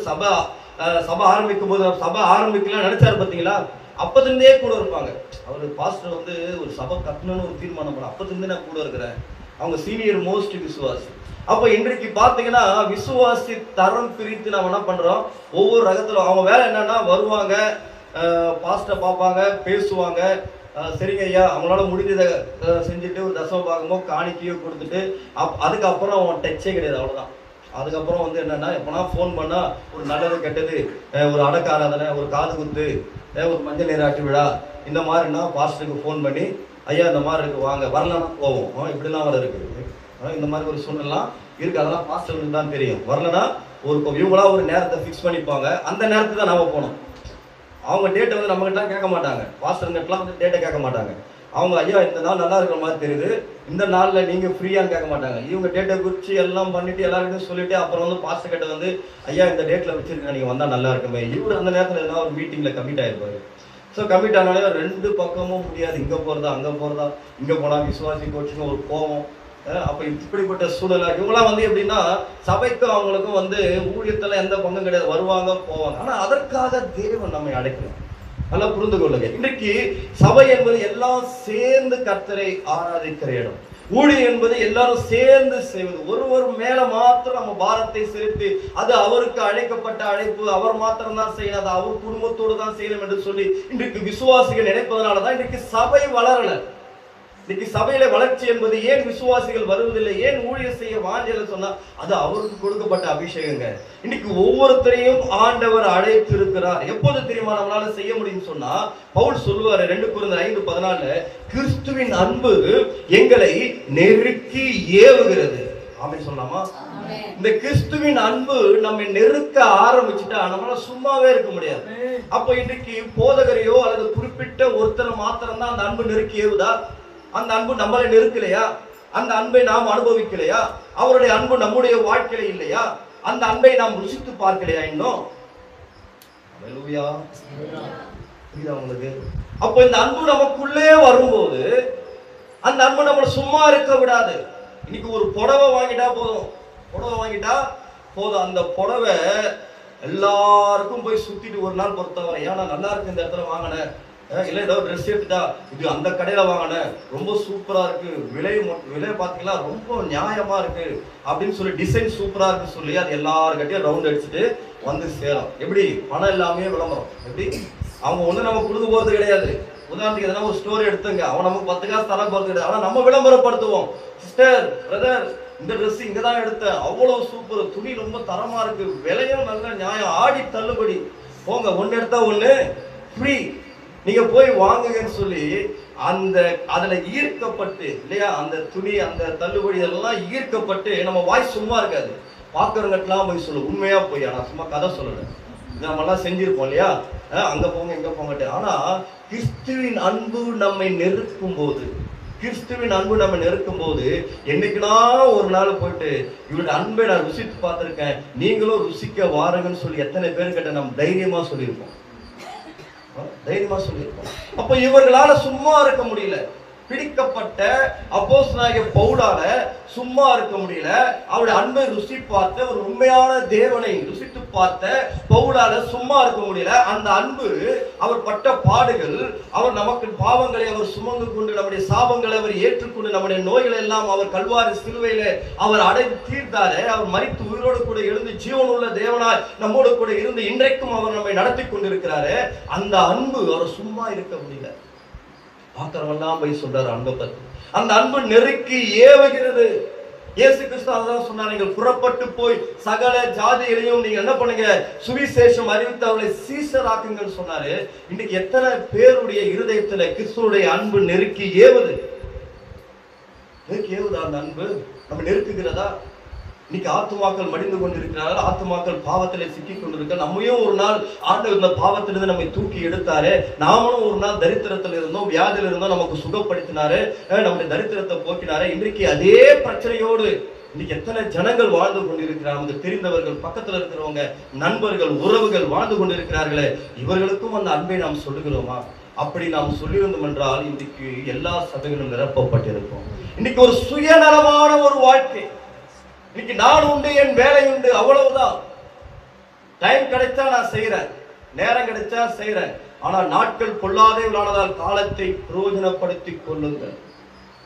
சபை ஆரம்பிக்கும் போது சபை ஆரம்பிக்கலாம் நினைச்சாரு பார்த்தீங்களா, அப்பத்திருந்தே கூட இருப்பாங்க. அவர் பாஸ்டர் வந்து ஒரு சபை கட்டணும்னு ஒரு தீர்மானம் பண்ண அப்பத்திருந்தே நான் கூட இருக்கிறேன். அவங்க சீனியர் மோஸ்ட் விசுவாசி. அப்ப இன்றைக்கு பாத்தீங்கன்னா விசுவாசி தரம் பிரித்து நம்ம என்ன பண்றோம்? ஒவ்வொரு ரகத்துல அவங்க வேலை என்னன்னா வருவாங்க, பாஸ்டர் பார்ப்பாங்க, பேசுவாங்க, சரிங்க ஐயா அவங்களால முடிஞ்சதை செஞ்சுட்டு ஒரு தசம பாகமோ காணிக்கையோ கொடுத்துட்டு அதுக்கப்புறம் அவன் டச்சே கிடையாது. அவ்வளவுதான். அதுக்கப்புறம் வந்து என்னன்னா எப்பனா ஃபோன் பண்ணா ஒரு நல்லது கெட்டது, ஒரு அடக்க ஆராதனை, ஒரு காது குத்து, ஒரு மஞ்சள் நீராட்டு விழா, இந்த மாதிரினா பாஸ்டருக்கு ஃபோன் பண்ணி ஐயா இந்த மாதிரி இருக்கு வாங்க, வரலன்னா போவோம், இப்படிலாம் வர இருக்குது. இந்த மாதிரி ஒரு சூழ்நிலாம் இருக்கு. அதெல்லாம் பாஸ்டருக்கு தான் தெரியும். வரலன்னா இவங்களா ஒரு நேரத்தை ஃபிக்ஸ் பண்ணிப்பாங்க. அந்த நேரத்துக்கு தான் நாம போகணும். அவங்க டேட்டை வந்து நம்ம கிட்ட கேட்க மாட்டாங்க. பாஸ்டர்கிட்டலாம் வந்து டேட்டை கேட்க மாட்டாங்க. அவங்க ஐயா இந்த நாள் நல்லா இருக்கிற மாதிரி தெரியுது, இந்த நாளில் நீங்கள் ஃப்ரீயான்னு கேட்க மாட்டாங்க. இவங்க டேட்டை குறித்து எல்லாம் பண்ணிட்டு எல்லாருக்கிட்டும் சொல்லிட்டு அப்புறம் வந்து பாஸ்டர் கிட்ட வந்து ஐயா இந்த டேட்டில் வச்சிருக்கேன் நீங்கள் வந்தால் நல்லா இருக்குமே. இவர் அந்த நேரத்தில் எல்லாம் ஒரு மீட்டிங்கில் கமிட் ஆகிருப்பாரு. ஸோ கமிட் ஆனாலே ரெண்டு பக்கமும் முடியாது. இங்கே போகிறதா அங்கே போகிறதா, இங்கே போனால் விசுவாசி கோச்சுங்க ஒரு கோவம், அப்ப இப்படிப்பட்ட சூழலா இவங்களாம் வந்து எப்படின்னா சபைக்கும் அவங்களுக்கும் வந்து ஊழியத்துல எந்த பங்கும் கிடையாது, வருவாங்க போவாங்க. ஆனா அதற்காக தேவன் நம்மை அழைக்கணும். நல்லா புரிந்து கொள்ளுங்க. இன்றைக்கு சபை என்பது எல்லாம் சேர்ந்து கர்த்தரை ஆராதிக்கிற இடம். ஊழியம் என்பது எல்லாரும் சேர்ந்து செய்வது. ஒருவர் மேல மாத்திரம் நம்ம பாரத்தை செலுத்தி அது அவருக்கு அழைக்கப்பட்ட அழைப்பு, அவர் மாத்திரம் தான் செய்யணும், அது அவர் குடும்பத்தோடு தான் செய்யணும் என்று சொல்லி இன்றைக்கு விசுவாசிகள் நினைப்பதனாலதான் இன்றைக்கு சபை வளரல. இன்னைக்கு சபையில வளர்ச்சி என்பது ஏன் விசுவாசிகள் வருவதில்லை, ஏன் ஊழியர் செய்ய வாஞ்சல சொன்னா அது அவருக்கு கொடுக்கப்பட்ட அபிஷேகங்க. இன்னைக்கு ஒவ்வொருத்தரையும் ஆண்டவர் அழைத்து இருக்கிறார். எப்போது தெரியுமா நம்மளால செய்ய முடியும் சொன்னா, பவுல் சொல்லுவாரு 2 கொரிந்தியர் 5:14, கிறிஸ்துவின் அன்பு எங்களை நெருக்கி ஏவுகிறது. ஆமென் சொல்லலாமா? இந்த கிறிஸ்துவின் அன்பு நம்ம நெருக்க ஆரம்பிச்சுட்டா நம்மளால சும்மாவே இருக்க முடியாது. அப்ப இன்னைக்கு போதகரையோ அல்லது குறிப்பிட்ட ஒருத்தர் மாத்திரம் தான் அந்த அன்பு நெருக்கி ஏவுதா? அந்த அன்பு நம்மளை நெருக்கலையா? அந்த அன்பை நாம் அனுபவிக்கலையா? அவருடைய அன்பு நம்முடைய வாழ்க்கையில இல்லையா? அந்த அன்பை நாம் ருசித்து பார்க்கலையா இன்னும்? ஹல்லேலூயா. புரியுதா உங்களுக்கு? அப்ப இந்த அன்பு நமக்குள்ளே வரும்போது அந்த அன்பு நம்மளை சும்மா இருக்க விடாது. இன்னைக்கு ஒரு புடவை வாங்கிட்டா போதும், அந்த புடவை எல்லாருக்கும் போய் சுத்திட்டு ஒரு நாள் பொறுத்தவரை, ஏன்னா நல்லா இருக்கு இந்த இடத்துல வாங்கினேன், இல்லை ஏதோ ட்ரெஸ் எடுத்துட்டா இது அந்த கடையில வாங்கினேன் ரொம்ப சூப்பரா இருக்கு, விலை பார்த்தீங்களா ரொம்ப நியாயமா இருக்கு அப்படின்னு சொல்லி டிசைன் சூப்பரா இருக்கு சொல்லி அது எல்லாருக்கிட்டையும் ரவுண்ட் அடிச்சுட்டு வந்து சேரும். எப்படி? பணம் இல்லாமே விளம்பரம். எப்படி? அவங்க ஒண்ணு நம்ம கொடுக்க போறது கிடையாது. உதாரணத்துக்கு எதனா ஒரு ஸ்டோரி எடுத்துங்க, அவன் நமக்கு 10 காசு தர போறது கிடையாது. ஆனா நம்ம விளம்பரப்படுத்துவோம். சிஸ்டர், பிரதர், இந்த ட்ரெஸ் இங்கதான் எடுத்தேன், அவ்வளவு சூப்பர், துணி ரொம்ப தரமா இருக்கு, விலையும் நல்ல நியாயம், ஆடி தள்ளுபடி, போங்க ஒன்னு எடுத்தா ஒண்ணு ஃப்ரீ, நீங்க போய் வாங்குங்கன்னு சொல்லி அந்த அதுல ஈர்க்கப்பட்டு இல்லையா, அந்த துணி அந்த தள்ளுபடி எல்லாம் ஈர்க்கப்பட்டு நம்ம வாய் சும்மா இருக்காது. பாக்குறவங்கலாம் போய் சொல்லு, உண்மையா போய், ஆனா சும்மா கதை சொல்லல, நம்ம எல்லாம் செஞ்சிருப்போம் இல்லையா, அங்க போங்க இங்க போங்கட்டு. ஆனா கிறிஸ்துவின் அன்பு நம்மை நெருக்கும் போது, என்னைக்குனா ஒரு நாள் போயிட்டு இவருடைய அன்பை நான் ருசித்து பார்த்திருக்கேன், நீங்களும் ருசிக்க வாருங்கன்னு சொல்லி எத்தனை பேர் கிட்ட நம்ம தைரியமா சொல்லியிருப்போம். அப்ப இவர்களால சும்மா இருக்க முடியல. பிடிக்கப்பட்ட அப்போஸ்தலனாகிய பவுலால சும்மா இருக்க முடியல. அவருடைய அன்பை ருசி பார்த்த ஒரு உண்மையான தேவனை ருசித்து பார்த்த பவுலால சும்மா இருக்க முடியல. அந்த அன்பு, அவர் பட்ட பாடுகள், அவர் நமக்கு பாவங்களை அவர் சுமந்து கொண்டு, நம்முடைய சாபங்களை அவர் ஏற்றுக்கொண்டு, நம்முடைய நோய்களை எல்லாம் அவர் கல்வாரி சிலுவையில அவர் அடைந்து தீர்த்தாரே, அவர் மரித்து உயிரோடு கூட எழுந்து ஜீவனுள்ள தேவனாய் நம்மோடு கூட இருந்து இன்றைக்கும் அவர் நம்மை நடத்தி கொண்டிருக்கிறாரு. அந்த அன்பு அவர் சும்மா இருக்க முடியல. பாத்திரமெல்லாம் போய் சொல்றாரு அன்பை பத்தி. அந்த அன்பு நெருக்கி ஏவுகிறது. இயேசு கிறிஸ்து அதான் சொன்னார், நீங்கள் புறப்பட்டு போய் சகல ஜாதிகளையும் நீங்க என்ன பண்ணுங்க, சுவிசேஷம் அறிவித்து அவர்களை சீஷராக்குங்கன்னு சொன்னாரு. இன்னைக்கு எத்தனை பேருடைய இருதயத்துல கிறிஸ்துவுடைய அன்பு நெருக்கி ஏவுது? நெருக்கி ஏவுதா? அந்த அன்பு நம்ம நெருக்குகிறதா? இன்னைக்கு ஆத்துமாக்கள் மடிந்து கொண்டிருக்கிறார்கள், ஆத்துமாக்கள் பாவத்திலே சிக்கி கொண்டிருக்க. நம்மையும் ஒரு நாள் ஆண்டவர் இந்த பாவத்திலிருந்து நம்மை தூக்கி எடுத்தாரு. நாமளும் ஒரு நாள் தரித்திரத்தில் இருந்தோம், வியாதியில் இருந்தோம், நமக்கு சுகப்படுத்தினாரு, நம்முடைய தரித்திரத்தை போக்கினாரு. இன்றைக்கு அதே பிரச்சனையோடு இன்னைக்கு எத்தனை ஜனங்கள் வாழ்ந்து கொண்டிருக்கிறார். நமக்கு தெரிந்தவர்கள், பக்கத்துல இருக்கிறவங்க, நண்பர்கள், உறவுகள் வாழ்ந்து கொண்டிருக்கிறார்களே, இவர்களுக்கும் அந்த அன்பை நாம் சொல்லுகிறோமா? அப்படி நாம் சொல்லியிருந்தோம் என்றால் இன்றைக்கு எல்லா சபைகளும் நிரப்பப்பட்டிருக்கும். இன்னைக்கு ஒரு சுயநலமான ஒரு வாழ்க்கை. இன்னைக்கு நான் உண்டு, என் வேலை உண்டு, அவ்வளவுதான். டைம் கிடைச்சா நான் செய்யறேன், நேரம் கிடைச்சா செய்யறேன். ஆனா நாட்கள் பொல்லாதவர்களானதால் காலத்தை பிரயோஜனப்படுத்திக் கொள்ளுங்கள்.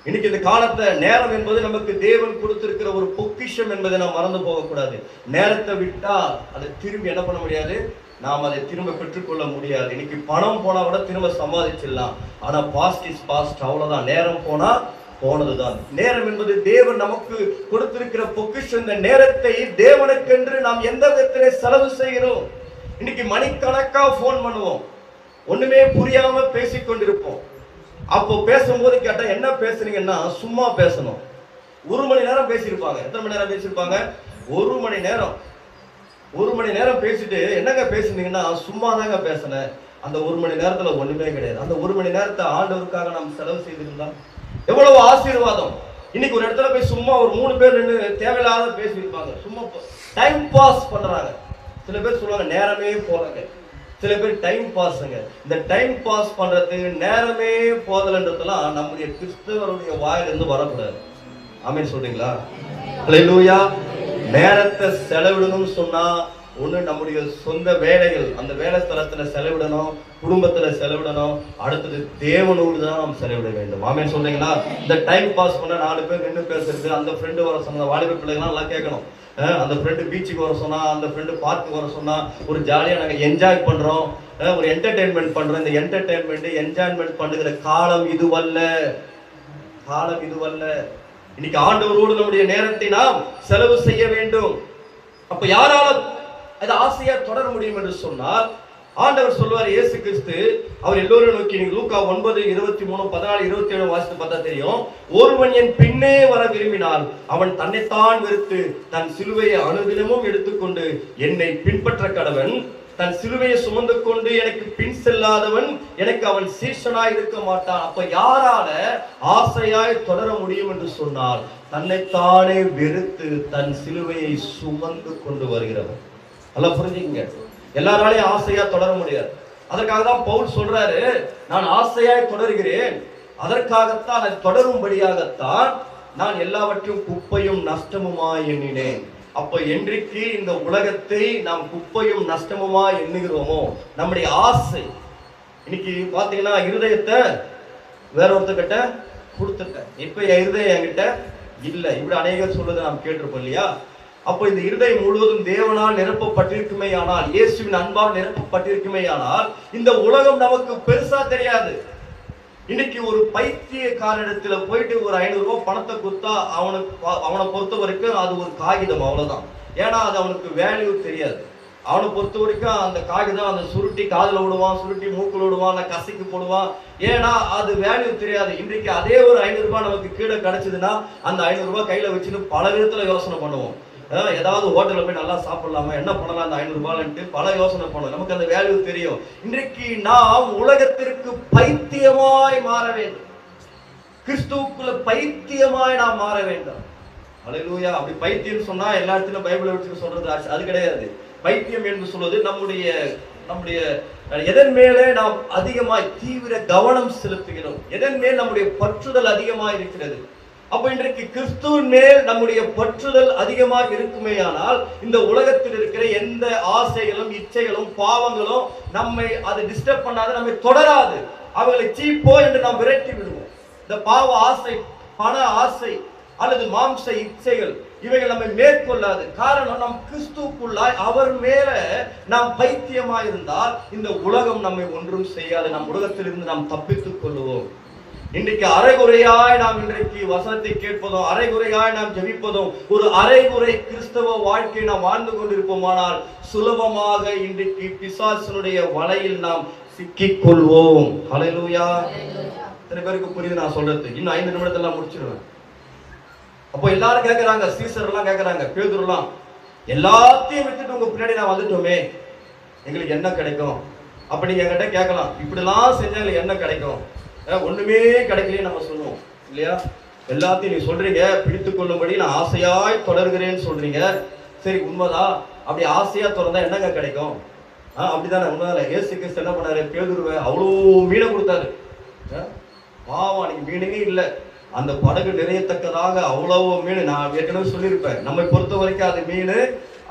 இன்னைக்கு இந்த காலத்தை, நேரம் என்பது நமக்கு தேவன் கொடுத்திருக்கிற ஒரு பொக்கிஷம் என்பதை நாம் மறந்து போகக்கூடாது. நேரத்தை விட்டா அதை திரும்பி என்ன பண்ண முடியாது, நாம் அதை திரும்ப பெற்றுக்கொள்ள முடியாது. இன்னைக்கு பணம் போனா கூட திரும்ப சம்பாதிச்சிடலாம், ஆனா பாஸ்ட் இஸ் பாஸ்ட், அவ்வளவுதான். நேரம் போனா போனதுதான். நேரம் என்பது தேவன் நமக்கு கொடுத்திருக்கிற பொக்கிஷம். இந்த நேரத்தை தேவனுக்கென்று நாம் எந்த விதத்திலே செலவு செய்கிறோம்? இன்னைக்கு மணிக்கணக்கா போன் பண்ணுவோம், ஒண்ணுமே புரியாம பேசிக்கொண்டிருப்போம். அப்போ பேசும்போது கேட்டா என்ன பேசுறீங்கன்னா, சும்மா பேசணும். 1 மணி நேரம் பேசியிருப்பாங்க. எத்தனை மணி நேரம் பேசியிருப்பாங்க? 1 மணி நேரம். 1 மணி நேரம் பேசிட்டு என்னங்க பேசுனீங்கன்னா, சும்மா தாங்க பேசினேன். அந்த 1 மணி நேரத்துல ஒண்ணுமே கிடையாது. அந்த 1 மணி நேரத்தை ஆண்டவருக்காக நாம் செலவு செய்திருந்தா எவ்வளவு ஆசீர்வாதம். இன்னைக்கு ஒரு இடத்துல போய் சும்மா ஒரு 3 பேர் நின்று தேவையில்லாத பேசியிருப்பாங்க, சும்மா டைம் பாஸ் பண்றாங்க. சில பேர் சொல்லுவாங்க நேரமே போலங்க, சில பேர் டைம் பாஸ்ங்க. இந்த டைம் பாஸ் பண்றது, நேரமே போதல்ன்றதெல்லாம் நம்முடைய கிறிஸ்தவருடைய வாயிலிருந்து வரக்கூடாது. ஆமென் சொல்றீங்களா? ஹல்லேலூயா. நேரத்தை செலவிடணும்னு சொன்னா ஒண்ணு நம்முடைய சொந்த வேலைகள், அந்த வேலை ஸ்தலத்துல செலவிடணும், குடும்பத்துல செலவிடணும், அடுத்தது தேவனோடு தான் நாம் செலவிட வேண்டும். ஆமென் சொல்றீங்களா? இந்த டைம் பாஸ் பண்ண 4 பேர் நின்று பேசுறது, அந்த ஃப்ரெண்டு வர சொன்ன வாலிப பிள்ளைகள்லாம் நல்லா கேட்கணும். அந்த ஃப்ரெண்டு பீச்சுக்கு வர சொன்னா, அந்த ஃப்ரெண்டு பார்க்கு வர சொன்னா, ஒரு ஜாலியா நாங்க என்ஜாய் பண்றோம், ஒரு என்டர்டெயின்மெண்ட் பண்றோம். இந்த என்டர்டெயின்மெண்ட் என்ஜாய்மெண்ட் பண்ணுகிற காலம் இதுவல்ல, காலம் இதுவல்ல. இன்னைக்கு ஆண்டவரோடு நம்முடைய நேரத்தை நாம் செலவு செய்ய வேண்டும். அப்ப யாரால அது ஆசையா தொடர முடியும் என்று சொன்னால், ஆண்டவர் சொல்வார், இயேசு கிறிஸ்து அவர் எல்லோரும் நோக்கி, நீங்க லூக்கா 9:23, 14, 27 வாசித்து பார்த்தா தெரியும். ஒருவன் என் பின்னே வர விரும்பினால் அவன் தன்னைத்தான் வெறுத்து தன் சிலுவையை அனுதினமும் எடுத்துக்கொண்டு என்னை பின்பற்ற கடவன். தன் சிலுவையை சுமந்து கொண்டு எனக்கு பின் செல்லாதவன் எனக்கு அவன் சீஷனாய் இருக்க மாட்டான். அப்ப யாரால ஆசையாய் தொடர முடியும் என்று சொன்னால், தன்னைத்தானே வெறுத்து தன் சிலுவையை சுமந்து கொண்டு வருகிறவன். நல்லா புரிஞ்சுக்கங்க. எல்லாராலையும் ஆசையா தொடர முடியாது. அதற்காக தான் பவுல் சொல்றாரு, நான் ஆசையாய் தொடர்கிறேன், அதற்காகத்தான் அது தொடரும்படியாகத்தான் நான் எல்லாவற்றையும் குப்பையும் நஷ்டமுமாய் எண்ணினேன். அப்ப என்றைக்கு இந்த உலகத்தை நாம் குப்பையும் நஷ்டமுமா எண்ணுகிறோமோ, நம்முடைய ஆசை, இன்னைக்கு பாத்தீங்கன்னா இருதயத்தை வேற ஒருத்தர்கிட்ட கொடுத்துட்டேன், இப்ப என் இருதயம் என்கிட்ட இல்ல, இப்படி அநேகர் சொல்றதை நாம் கேட்டிருப்போம் இல்லையா? அப்போ இந்த இருதயம் முழுவதும் தேவனால் நிரப்பப்பட்டிருக்குமே ஆனால், இயேசுவின் அன்பால் நிரப்பப்பட்டிருக்குமே ஆனால், இந்த உலகம் நமக்கு பெருசா தெரியாது. இன்னைக்கு ஒரு பைத்தியக்காரனிடத்துல போயிட்டு ஒரு 500 ரூபாய் பணத்தை கொடுத்தா அவனை பொறுத்த வரைக்கும் அது ஒரு காகிதம், அவ்வளவுதான். ஏன்னா அது அவனுக்கு வேல்யூ தெரியாது. அவனை பொறுத்த வரைக்கும் அந்த காகிதம், அந்த சுருட்டி காதுல விடுவான், சுருட்டி மூக்குல விடுவான், கசிக்கு போடுவான். ஏன்னா அது வேல்யூ தெரியாது. இன்றைக்கு அதே ஒரு 500 ரூபாய் நமக்கு கீழே கிடைச்சதுன்னா அந்த 500 ரூபாய் கையில வச்சுன்னு பல விதத்துல யோசனை பண்ணுவோம். ஏதாவது ஹோட்டல்ல போய் நல்லா சாப்பிடலாமா, என்ன பண்ணலாம் அந்த 500 ரூபாய்ன்ட்டு பல யோசனை பண்ணுவோம். நமக்கு அந்த வேல்யூ தெரியும். இன்றைக்கு நாம் உலகத்திற்கு பைத்தியமாய் மாற வேண்டும், கிறிஸ்துவுக்குள்ள பைத்தியமாய் நாம் மாற வேண்டும். ஹல்லேலூயா. அப்படி பைத்தியம் சொன்னா எல்லா இடத்துலயும் பைபிளை வச்சு சொல்றது அது கிடையாது. பைத்தியம் என்று சொல்வது நம்முடைய எதன் மேலே நாம் அதிகமாய் தீவிர கவனம் செலுத்துகிறோம், எதன் மேல் நம்முடைய பற்றுதல் அதிகமாய் இருக்கிறது. அப்ப இன்றைக்கு கிறிஸ்துவின் மேல் நம்முடைய பற்றுதல் அதிகமாக இருக்குமே ஆனால், இந்த உலகத்தில் இருக்கிற எந்த ஆசைகளும் இச்சைகளும் பாவங்களும் நம்மை அது டிஸ்டர்ப் பண்ணாது, நம்மை தொடராது. அவர்களை சீப்போ என்று நாம் விரட்டி விடுவோம். இந்த பாவ ஆசை, பண ஆசை அல்லது மாம்ச இச்சைகள் இவைகள் நம்மை மேற்கொள்ளாது. காரணம், நம் கிறிஸ்துவுக்குள்ளாய் அவர் மேல நாம் பைத்தியமாய் இருந்தால் இந்த உலகம் நம்மை ஒன்றும் செய்யாது. நம் உலகத்திலிருந்து நாம் தப்பித்துக் கொள்வோம். இன்றைக்கு அரைகுறையாய் நாம் இன்றைக்கு வசனத்தை கேட்பதும், அரைகுறையாய் நாம் ஜெபிப்பதும், ஒரு அரைகுறை கிறிஸ்தவ வாழ்க்கை நாம் வாழ்ந்து கொண்டிருப்போமானால் சுலபமாக இன்றைக்கு பிசாசினுடைய வலையில் நாம் சிக்கிக் கொள்வோம். ஹல்லேலூயா. எத்தனை பேருக்கு புரியுது நான் சொல்றது? இன்னும் 5 நிமிடத்துல முடிச்சிருவேன். அப்போ எல்லாரும் கேட்கறாங்க, சீசர் எல்லாம் கேட்கறாங்க, பேதுருலாம், எல்லாத்தையும் விட்டுட்டு உங்க பின்னாடி நான் வந்துட்டோமே, எங்களுக்கு என்ன கிடைக்கும்? அப்ப நீங்க என்கிட்ட கேட்கலாம், இப்படிலாம் செஞ்சா எங்களுக்கு என்ன கிடைக்கும்? ஒண்ணுமே கிடைக்கலையே நம்ம சொல்லுவோம் இல்லையா? எல்லாத்தையும் நீ சொல்றீங்க, பிடித்துக் கொள்ளும்படி நான் ஆசையாய் தொடர்கிறேன்னு சொல்றீங்க. சரி, உண்மைதான். அப்படி ஆசையா தொடர்ந்தா என்னங்க கிடைக்கும்? அப்படிதானே? உண்மைதான். இயேசு கிறிஸ்து என்ன பண்ணாரு? பேதுருவை அவ்வளோ மீனை கொடுத்தாரு. பாவம், அன்னைக்கு மீனே இல்லை, அந்த படகு நிறையத்தக்கதாக அவ்வளவு மீன். நான் ஏற்கனவே சொல்லியிருப்பேன், நம்மை பொறுத்த வரைக்கும் அது மீன்,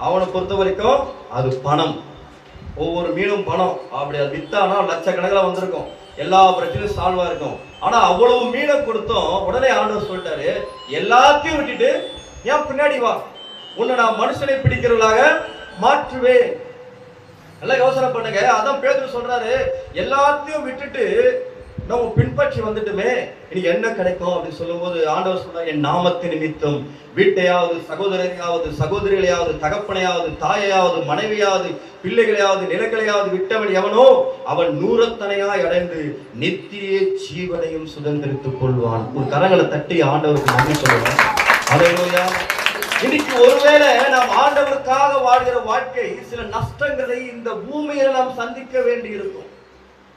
அவனை பொறுத்த வரைக்கும் அது பணம். ஒவ்வொரு மீனும் பணம். அப்படி அது வித்தானா லட்சக்கணக்கில் வந்திருக்கும், எல்லா பிரச்சனையும் சால்வா இருக்கும். ஆனா அவ்வளவு மீனை கொடுத்தோம். உடனே ஆண்டவர் சொல்லிட்டாரு, எல்லாத்தையும் விட்டுட்டு ஏன் பின்னாடி வா, உன்னை நான் மனுஷனை பிடிக்கிறவர்களாக மாற்றுவேன். நல்லா யோசனை பண்ணுங்க. அதான் பேதுரு சொல்றாரு, எல்லாத்தையும் விட்டுட்டு நம்ம பின்பற்றி வந்துட்டுமே, இன்னைக்கு என்ன கிடைக்கும் அப்படின்னு சொல்லும் போது ஆண்டவர் சொல்றாரு, என் நாமத்தின் நிமித்தம் வீட்டையாவது, சகோதரரையாவது, சகோதரிகளையாவது, தகப்பனையாவது, தாயையாவது, மனைவியாவது, பிள்ளைகளையாவது, நிலங்களையாவது விட்டவன் எவனோ அவன் 100 அடைந்து நித்திய ஜீவனையும் சுதந்திரித்துக் கொள்வான். ஒரு கரங்களை தட்டி ஆண்டவருக்கு நன்றி சொல்லுவான். ஹல்லேலூயா. இன்னைக்கு ஒருவேளை நாம் ஆண்டவருக்காக வாழ்கிற வாழ்க்கை சில நஷ்டங்களை இந்த பூமியில நாம் சந்திக்க வேண்டி இருக்கும்.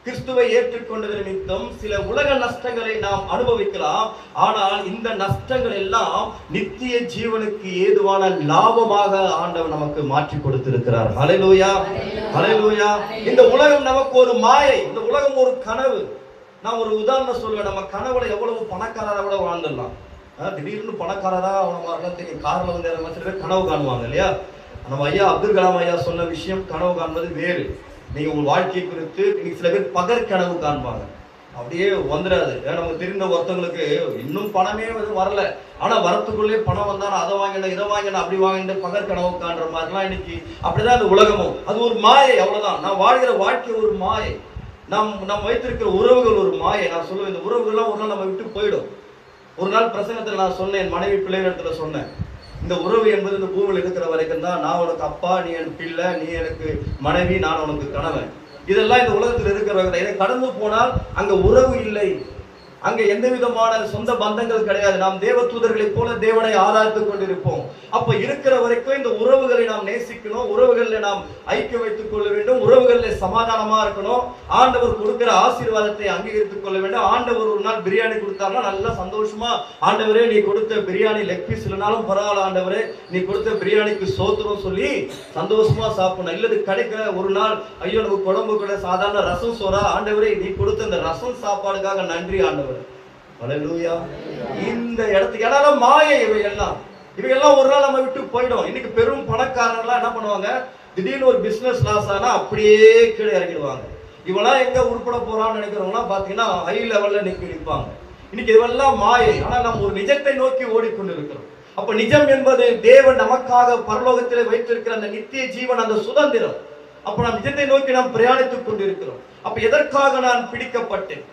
கிறிஸ்துவை ஏற்றுக்கொண்டது நிமித்தம் சில உலக நஷ்டங்களை நாம் அனுபவிக்கலாம். ஆனால் இந்த நஷ்டங்கள் எல்லாம் நித்திய ஜீவனுக்கு ஏதுவான லாபமாக ஆண்டவர் நமக்கு மாற்றி கொடுத்திருக்கிறார். ஹல்லேலூயா, ஹல்லேலூயா. இந்த உலகம் நமக்கு ஒரு மாயை, இந்த உலகம் ஒரு கனவு. நான் ஒரு உதாரணம் சொல்லுவேன். நம்ம கனவுல எவ்வளவு பணக்காரரை விட வாழ்ந்துடலாம். திடீர்னு பணக்காரரா அவன மாதிரிலாம் தெரியும், கார்ல வந்து சில பேர் கனவு காணுவாங்க இல்லையா. நம்ம ஐயா அப்துல் கலாம் ஐயா சொன்ன விஷயம், கனவு காண்பது வேறு. நீங்க உங்க வாழ்க்கை குறித்து இன்னைக்கு சில பேர் பகற் கனவு காண்பாங்க, அப்படியே வந்துடாது. நமக்கு தெரிந்த ஒருத்தவங்களுக்கு இன்னும் பணமே வரல, ஆனா வரத்துக்குள்ளே பணம் வந்தா அதை வாங்கின இதை வாங்கின அப்படி வாங்கிட்டு பகற் கனவு காண்ற மாதிரிலாம் இன்னைக்கு அப்படிதான் அந்த உலகமும். அது ஒரு மாயை, அவ்வளவுதான். நான் வாழ்கிற வாழ்க்கை ஒரு மாயை, நாம் வைத்திருக்கிற உறவுகள் ஒரு மாயை. நான் சொல்லுவேன், இந்த உறவுகள்லாம் ஒரு நாள் நம்ம விட்டு போயிடும். ஒரு நாள் பிரசங்கத்தில் நான் சொன்னேன், என் மனைவி பிள்ளைகளிடத்துல சொன்னேன், இந்த உறவு என்பது இந்த பூமியில் இருக்கிற வரைக்கும் தான். நான் உனக்கு அப்பா, நீ எனக்கு பிள்ளை, நீ எனக்கு மனைவி, நான் உனக்கு கணவன். இதெல்லாம் இந்த உலகத்தில் இருக்கிறவங்க. இதை கடந்து போனால் அங்க உறவு இல்லை, அங்க எந்த விதமான சொந்த பந்தங்கள் கிடையாது. நாம் தேவ தூதர்களைப் போல தேவனை ஆராய்த்துக் கொண்டிருப்போம். அப்ப இருக்கிற வரைக்கும் இந்த உறவுகளை நாம் நேசிக்கணும், உறவுகளில் நாம் ஐக்கியம் வைத்துக் கொள்ள வேண்டும், உறவுகளில் சமாதானமா இருக்கணும். ஆண்டவர் கொடுக்கிற ஆசீர்வாதத்தை அங்கீகரித்துக் கொள்ள வேண்டும். ஆண்டவர் ஒரு நாள் பிரியாணி கொடுத்தாருன்னா நல்லா சந்தோஷமா, ஆண்டவரே நீ கொடுத்த பிரியாணி லெக் பீஸ் இல்லைனாலும் பரவாயில்ல, ஆண்டவரே நீ கொடுத்த பிரியாணிக்கு சோத்திரம் சொல்லி சந்தோஷமா சாப்பிடணும். இல்லது கிடைக்க ஒரு நாள், ஐயோ நமக்கு குழம்பு கூட சாதாரண ரசம் சோறா, ஆண்டவரே நீ கொடுத்த இந்த ரசம் சாப்பாடுக்காக நன்றி ஆண்டவர். ஹல்லேலூயா. இந்த இடத்துக்கு ஏன்னா மாயை இவையெல்லாம் ஒரு நாள் நம்ம விட்டு போயிடும். இன்னைக்கு பெரும் பணக்காரர்லாம் என்ன பண்ணுவாங்க, திடீர்னு ஒரு பிசினஸ் லாஸ் ஆனா அப்படியே கீழே இறங்கிடுவாங்க. இவெல்லாம் எங்க உருப்பட போறான்னு நினைக்கிறவங்களாம் பாத்தீங்கன்னா ஹை லெவல்ல நிற்பாங்க. இன்னைக்கு இதெல்லாம் மாயை. ஆனா நம்ம ஒரு நிஜத்தை நோக்கி ஓடிக்கொண்டிருக்கிறோம். அப்ப நிஜம் என்பது தேவன் நமக்காக பரலோகத்திலே வைத்திருக்கிற அந்த நித்திய ஜீவன், அந்த சுதந்திரம். அப்ப நாம் நிஜத்தை நோக்கி நாம் பிரயாணித்துக் கொண்டிருக்கிறோம். அப்ப எதற்காக நான் பிடிக்கப்பட்டேன்?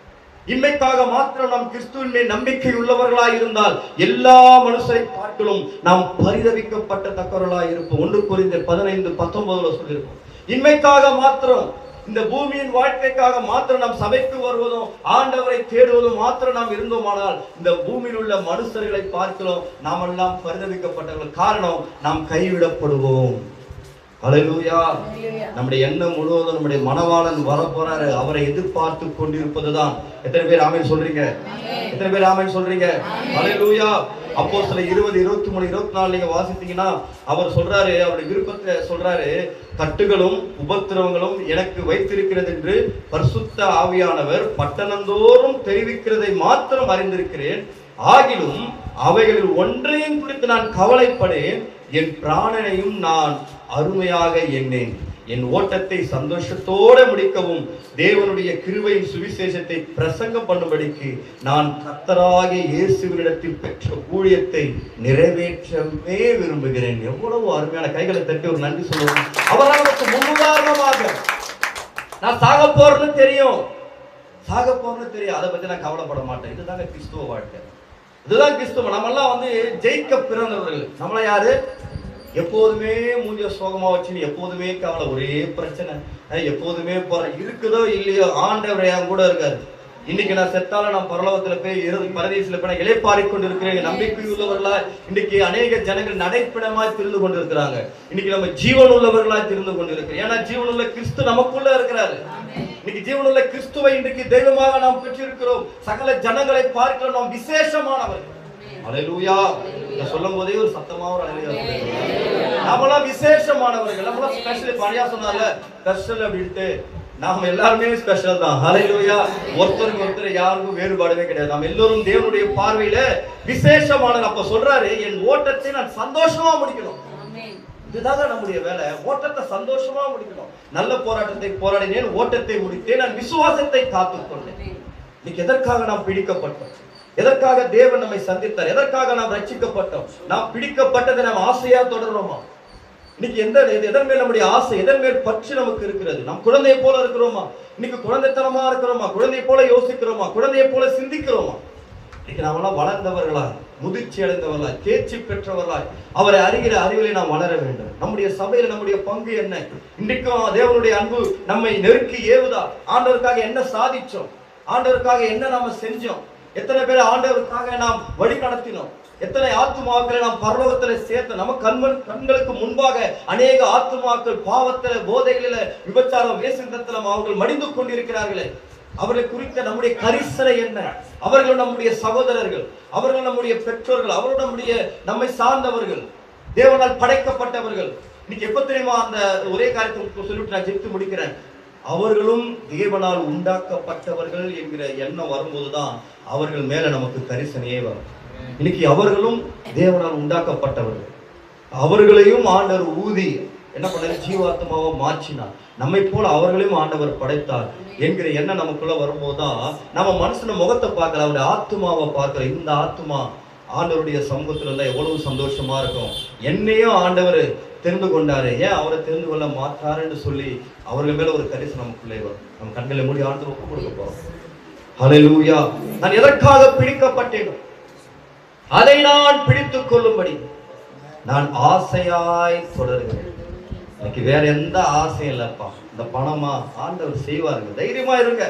இன்மைக்காக மாத்திரம் நாம் கிறிஸ்துவின் மேல் நம்பிக்கை உள்ளவர்களாய் இருந்தால் எல்லா மனுஷரை பார்க்கலும் நாம் பரிதவிக்கப்பட்டத்தக்கவர்களாய் இருப்போம். 1 கொரிந்தியர் 15:19 சொல்லியிருக்கோம். இன்மைக்காக மாத்திரம், இந்த பூமியின் வாழ்க்கைக்காக மாத்திரம் நாம் சபைக்கு வருவதும் ஆண்டவரை தேடுவதும் மாத்திரம் நாம் இருந்தோமானால் இந்த பூமியில் உள்ள மனுஷர்களை பார்க்கிறோம் நாம் எல்லாம் பரிதவிக்கப்பட்டவர்கள். காரணம், நாம் கைவிடப்படுவோம். ஹல்லேலூயா. நம்முடைய எண்ணம் முழுவதும் நம்முடைய மனவாளன் வரப்போறாரு, அவரை எதிர்பார்த்து கொண்டிருப்பதுதான். எத்தனை பேர் ஆமென் சொல்றீங்க? எத்தனை பேர் ஆமென் சொல்றீங்க? ஹல்லேலூயா. அப்போஸ்தலர் 20, 23, 24 நீங்க வாசித்தீங்கன்னா அவர் சொல்றாரு, அவருடைய விருப்பத்தை சொல்றாரு, கட்டுகளும் உபத்திரவங்களும் எனக்கு வைத்திருக்கிறது என்று பரிசுத்த ஆவியானவர் பட்டணந்தோறும் தெரிவிக்கிறதை மாத்திரம் அறிந்திருக்கிறேன். ஆகிலும் அவைகளில் ஒன்றையும் குறித்து நான் கவலைப்படேன். என் பிராணனையும் நான் அருமையாக எண்ணேன். என் ஓட்டத்தை சந்தோஷத்தோடு முடிக்கவும் தேவனுடைய கிருபையின் சுவிசேஷத்தை பிரசங்கம் பண்ணும்படிக்கு நான் கர்த்தராகிய இயேசுவினிடத்தில் பெற்ற ஊழியத்தை நிறைவேற்றவே விரும்புகிறேன். எவ்வளவு அருமையான, கைகளை தட்டி ஒரு நன்றி சொல்லுவோம். அவரால் நமக்கு முன்னுதாரணமாக, நான் சாக போறேன்னு தெரியும், அதை பத்தி நான் கவலைப்பட மாட்டேன். இதுதாங்க கிறிஸ்துவ வாழ்க்கை, இதுதான் கிறிஸ்துவ. நம்மெல்லாம் ஜெயிக்க பிறந்தவர்கள். நம்மள யாரு? எப்போதுமே மூஞ்ச சோகமா வச்சு, எப்போதுமே கவலை, ஒரே பிரச்சனை, எப்போதுமே போற, இருக்குதோ இல்லையோ ஆண்டவர் என் கூட இருக்காரு. இன்னைக்கு நான் செத்தாலும் நான் பரலோகத்துல போய் பரதேசில போய் இளைப்பாரி கொண்டு இருக்கிறேன். நம்பிக்கை உள்ளவர்களா இன்னைக்கு அநேக ஜனங்கள் நடைப்பிடமாய் திருந்து கொண்டிருக்கிறாங்க. இன்னைக்கு நம்ம ஜீவன் உள்ளவர்களாய் திருந்து கொண்டிருக்கிறோம். ஏன்னா ஜீவனுள்ள கிறிஸ்து நமக்குள்ள இருக்கிறாரு. இன்னைக்கு ஜீவனுள்ள கிறிஸ்துவை இன்றைக்கு தெய்வமாக நாம் பெற்றிருக்கிறோம். சகல ஜனங்களை பார்க்க நாம் விசேஷமானவர்கள். ஹல்லேலூயா. நான் சொல்லும் போதே ஒரு சத்தமா ஒரு ஹல்லேலூயா. நம்மளாம் விசேஷமானவர்கள், நம்மளாம் ஸ்பெஷல். பணியா சொன்னால ஸ்பெஷல் அப்படின்ட்டு நாம் எல்லாருமே ஸ்பெஷல் தான். ஹல்லேலூயா. ஒருத்தருக்கு ஒருத்தர் யாருக்கும் வேறுபாடுமே கிடையாது. நாம் எல்லோரும் தேவனுடைய பார்வையில விசேஷமானவர். அப்ப சொல்றாரு, என் ஓட்டத்தை நான் சந்தோஷமா முடிக்கணும். இதுதான் நம்முடைய வேலை. ஓட்டத்தை சந்தோஷமா முடிக்கணும். நல்ல போராட்டத்தை போராடினேன், ஓட்டத்தை முடித்தேன், நான் விசுவாசத்தை காத்துக்கொண்டேன். இன்னைக்கு எதற்காக நாம் பிடிக்கப்பட்டோம்? எதற்காக தேவன் நம்மை சந்தித்தார்? எதற்காக நாம் ரட்சிக்கப்பட்டோம்? நாம் பிடிக்கப்பட்டதை நாம் ஆசையா தொடர்றோமா? இன்னைக்கு எதன் மேல் நம்முடைய ஆசை, எதன் மேல் பற்று நமக்கு இருக்கிறது? நாம் குழந்தையை போல இருக்கிறோமா? இன்னைக்கு குழந்தைத்தனமா இருக்கிறோமா? குழந்தையை போல யோசிக்கிறோமா? குழந்தையை போல சிந்திக்கிறோமா? இன்னைக்கு நாமெல்லாம் வளர்ந்தவர்களாய், முதிர்ச்சி அடைந்தவர்களாய், தேர்ச்சி பெற்றவர்களாய் அவரை அறிகிற அறிவிலை நாம் வளர வேண்டும். நம்முடைய சபையில் நம்முடைய பங்கு என்ன? இன்றைக்கும் தேவனுடைய அன்பு நம்மை நெருக்கி ஏவுதா? ஆண்டவருக்காக என்ன சாதிச்சோம்? ஆண்டவருக்காக என்ன நாம செஞ்சோம்? எத்தனை பேர் ஆண்டவருக்காக நாம் வழி நடத்தினோம்? எத்தனை ஆத்துமாக்களை நாம் பரலோகத்துல சேர்த்த? நம்ம கண்களுக்கு முன்பாக அநேக ஆத்துமாக்கள் பாவத்தில, போதைகளில, விபச்சாரம், வேசித்தத்தில அவர்கள் மடிந்து கொண்டிருக்கிறார்களே. அவர்களை குறித்த நம்முடைய கரிசனை என்ன? அவர்கள் நம்முடைய சகோதரர்கள், அவர்கள் நம்முடைய பெற்றோர்கள், அவர்கள் நம்மை சார்ந்தவர்கள், தேவனால் படைக்கப்பட்டவர்கள். இன்னைக்கு எப்ப தெரியுமா அந்த ஒரே காரியத்தை சொல்லிட்டு நான் ஜெபித்து முடிக்கிறேன். அவர்களும் தேவனால் உண்டாக்கப்பட்டவர்கள் என்கிற எண்ணம் வரும்போதுதான் அவர்கள் மேல நமக்கு கரிசனையே வரும். இன்னைக்கு அவர்களும் தேவனால் உண்டாக்கப்பட்டவர்கள். அவர்களையும் ஆண்டவர் ஊதி என்ன பண்ணாரு? ஜீவாத்மாவை மாற்றினார். நம்மை போல அவர்களையும் ஆண்டவர் படைத்தார் என்கிற எண்ணம் நமக்குள்ள வரும்போதுதான் நம்ம மனுஷன முகத்தை பார்க்கல, அவருடைய ஆத்மாவை பார்க்கல. இந்த ஆத்மா ஆண்டவருடைய சமூகத்துல இருந்தா எவ்வளவு சந்தோஷமா இருக்கும். என்னையும் ஆண்டவர் தெரிந்து கொண்டாரு, ஏன் அவரை தெரிந்து கொள்ள மாட்டாருன்னு சொல்லி அவர்கள் மேல ஒரு கரிசனை நமக்குள்ளே வரும். நம்ம கண்களை மூடி ஆண்டவர் ஒப்பு கொடுக்க போறோம். ஹல்லேலூயா. நான் எதற்காக பிடிக்கப்பட்டேனோ அதை நான் பிடித்துக் கொள்ளும்படி நான் ஆசையாய் தொடர்கிறேன். எனக்கு வேற எந்த ஆசையும் இல்லப்பா. இந்த பணமா ஆண்டவர் செய்வாருங்க. தைரியமா இருங்க,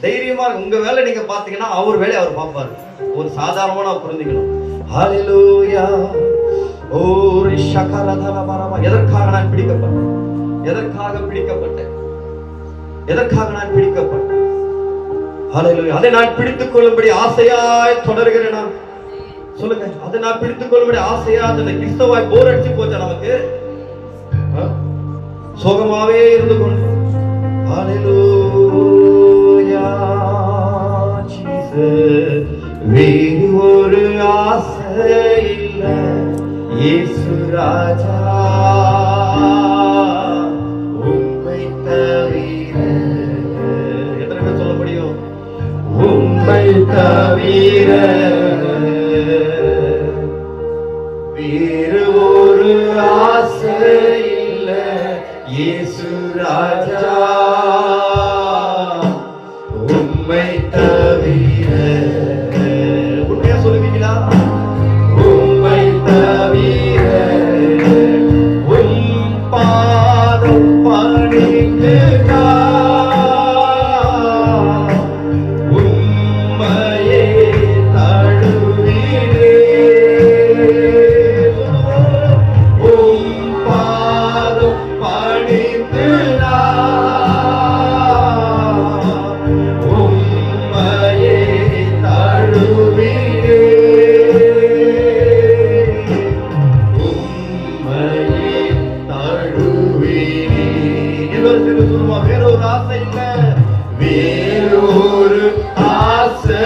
தைரியமா இருங்க. உங்க வேலை நீங்க பாத்தீங்கன்னா அவர் வேலையை அவர் பார்ப்பாரு. ஒரு சாதாரணமான புரிஞ்சுக்கணும். ஹல்லேலூயா. ஓ ரிஷகரதலபரமா. எதற்காக நான் பிடிக்கப்பட்டேன்? எதற்காக பிடிக்கப்பட்டேன்? எதற்காக நான் பிடிக்கப்பட்டேன்? ஹல்லேலூயா. அதை நான் பிடித்துக் கொள்ளும்படி ஆசையாய் தொடர்கிறேன். நான் சொல்லுங்க, அதை நான் பிடித்துக் கொள்ளும்படி ஆசையா. அந்த கிறிஸ்தவாய் போர் அடிச்சு போச்சா நமக்கு? சோகமாவே இருந்து கொண்டு ஹல்லேலூயா ஜீசஸ். வேறு ஒரு ஆசை இல்ல இயேசு ராஜா, உம்மை தவிர. எத்தனை பேர் சொல்ல முடியும்? உம்மை தவிர வேறு ஒரு ஆசை இல்ல இயேசு ராஜா, உம்மை தவிர. உண்மையா சொல்லுவீங்களா? உம்மை தவிர உம் பாதம் பணிந்து உம்மையே தழுவினேன். வேறொரு ஆசை இல்லை, வேறொரு ஆசை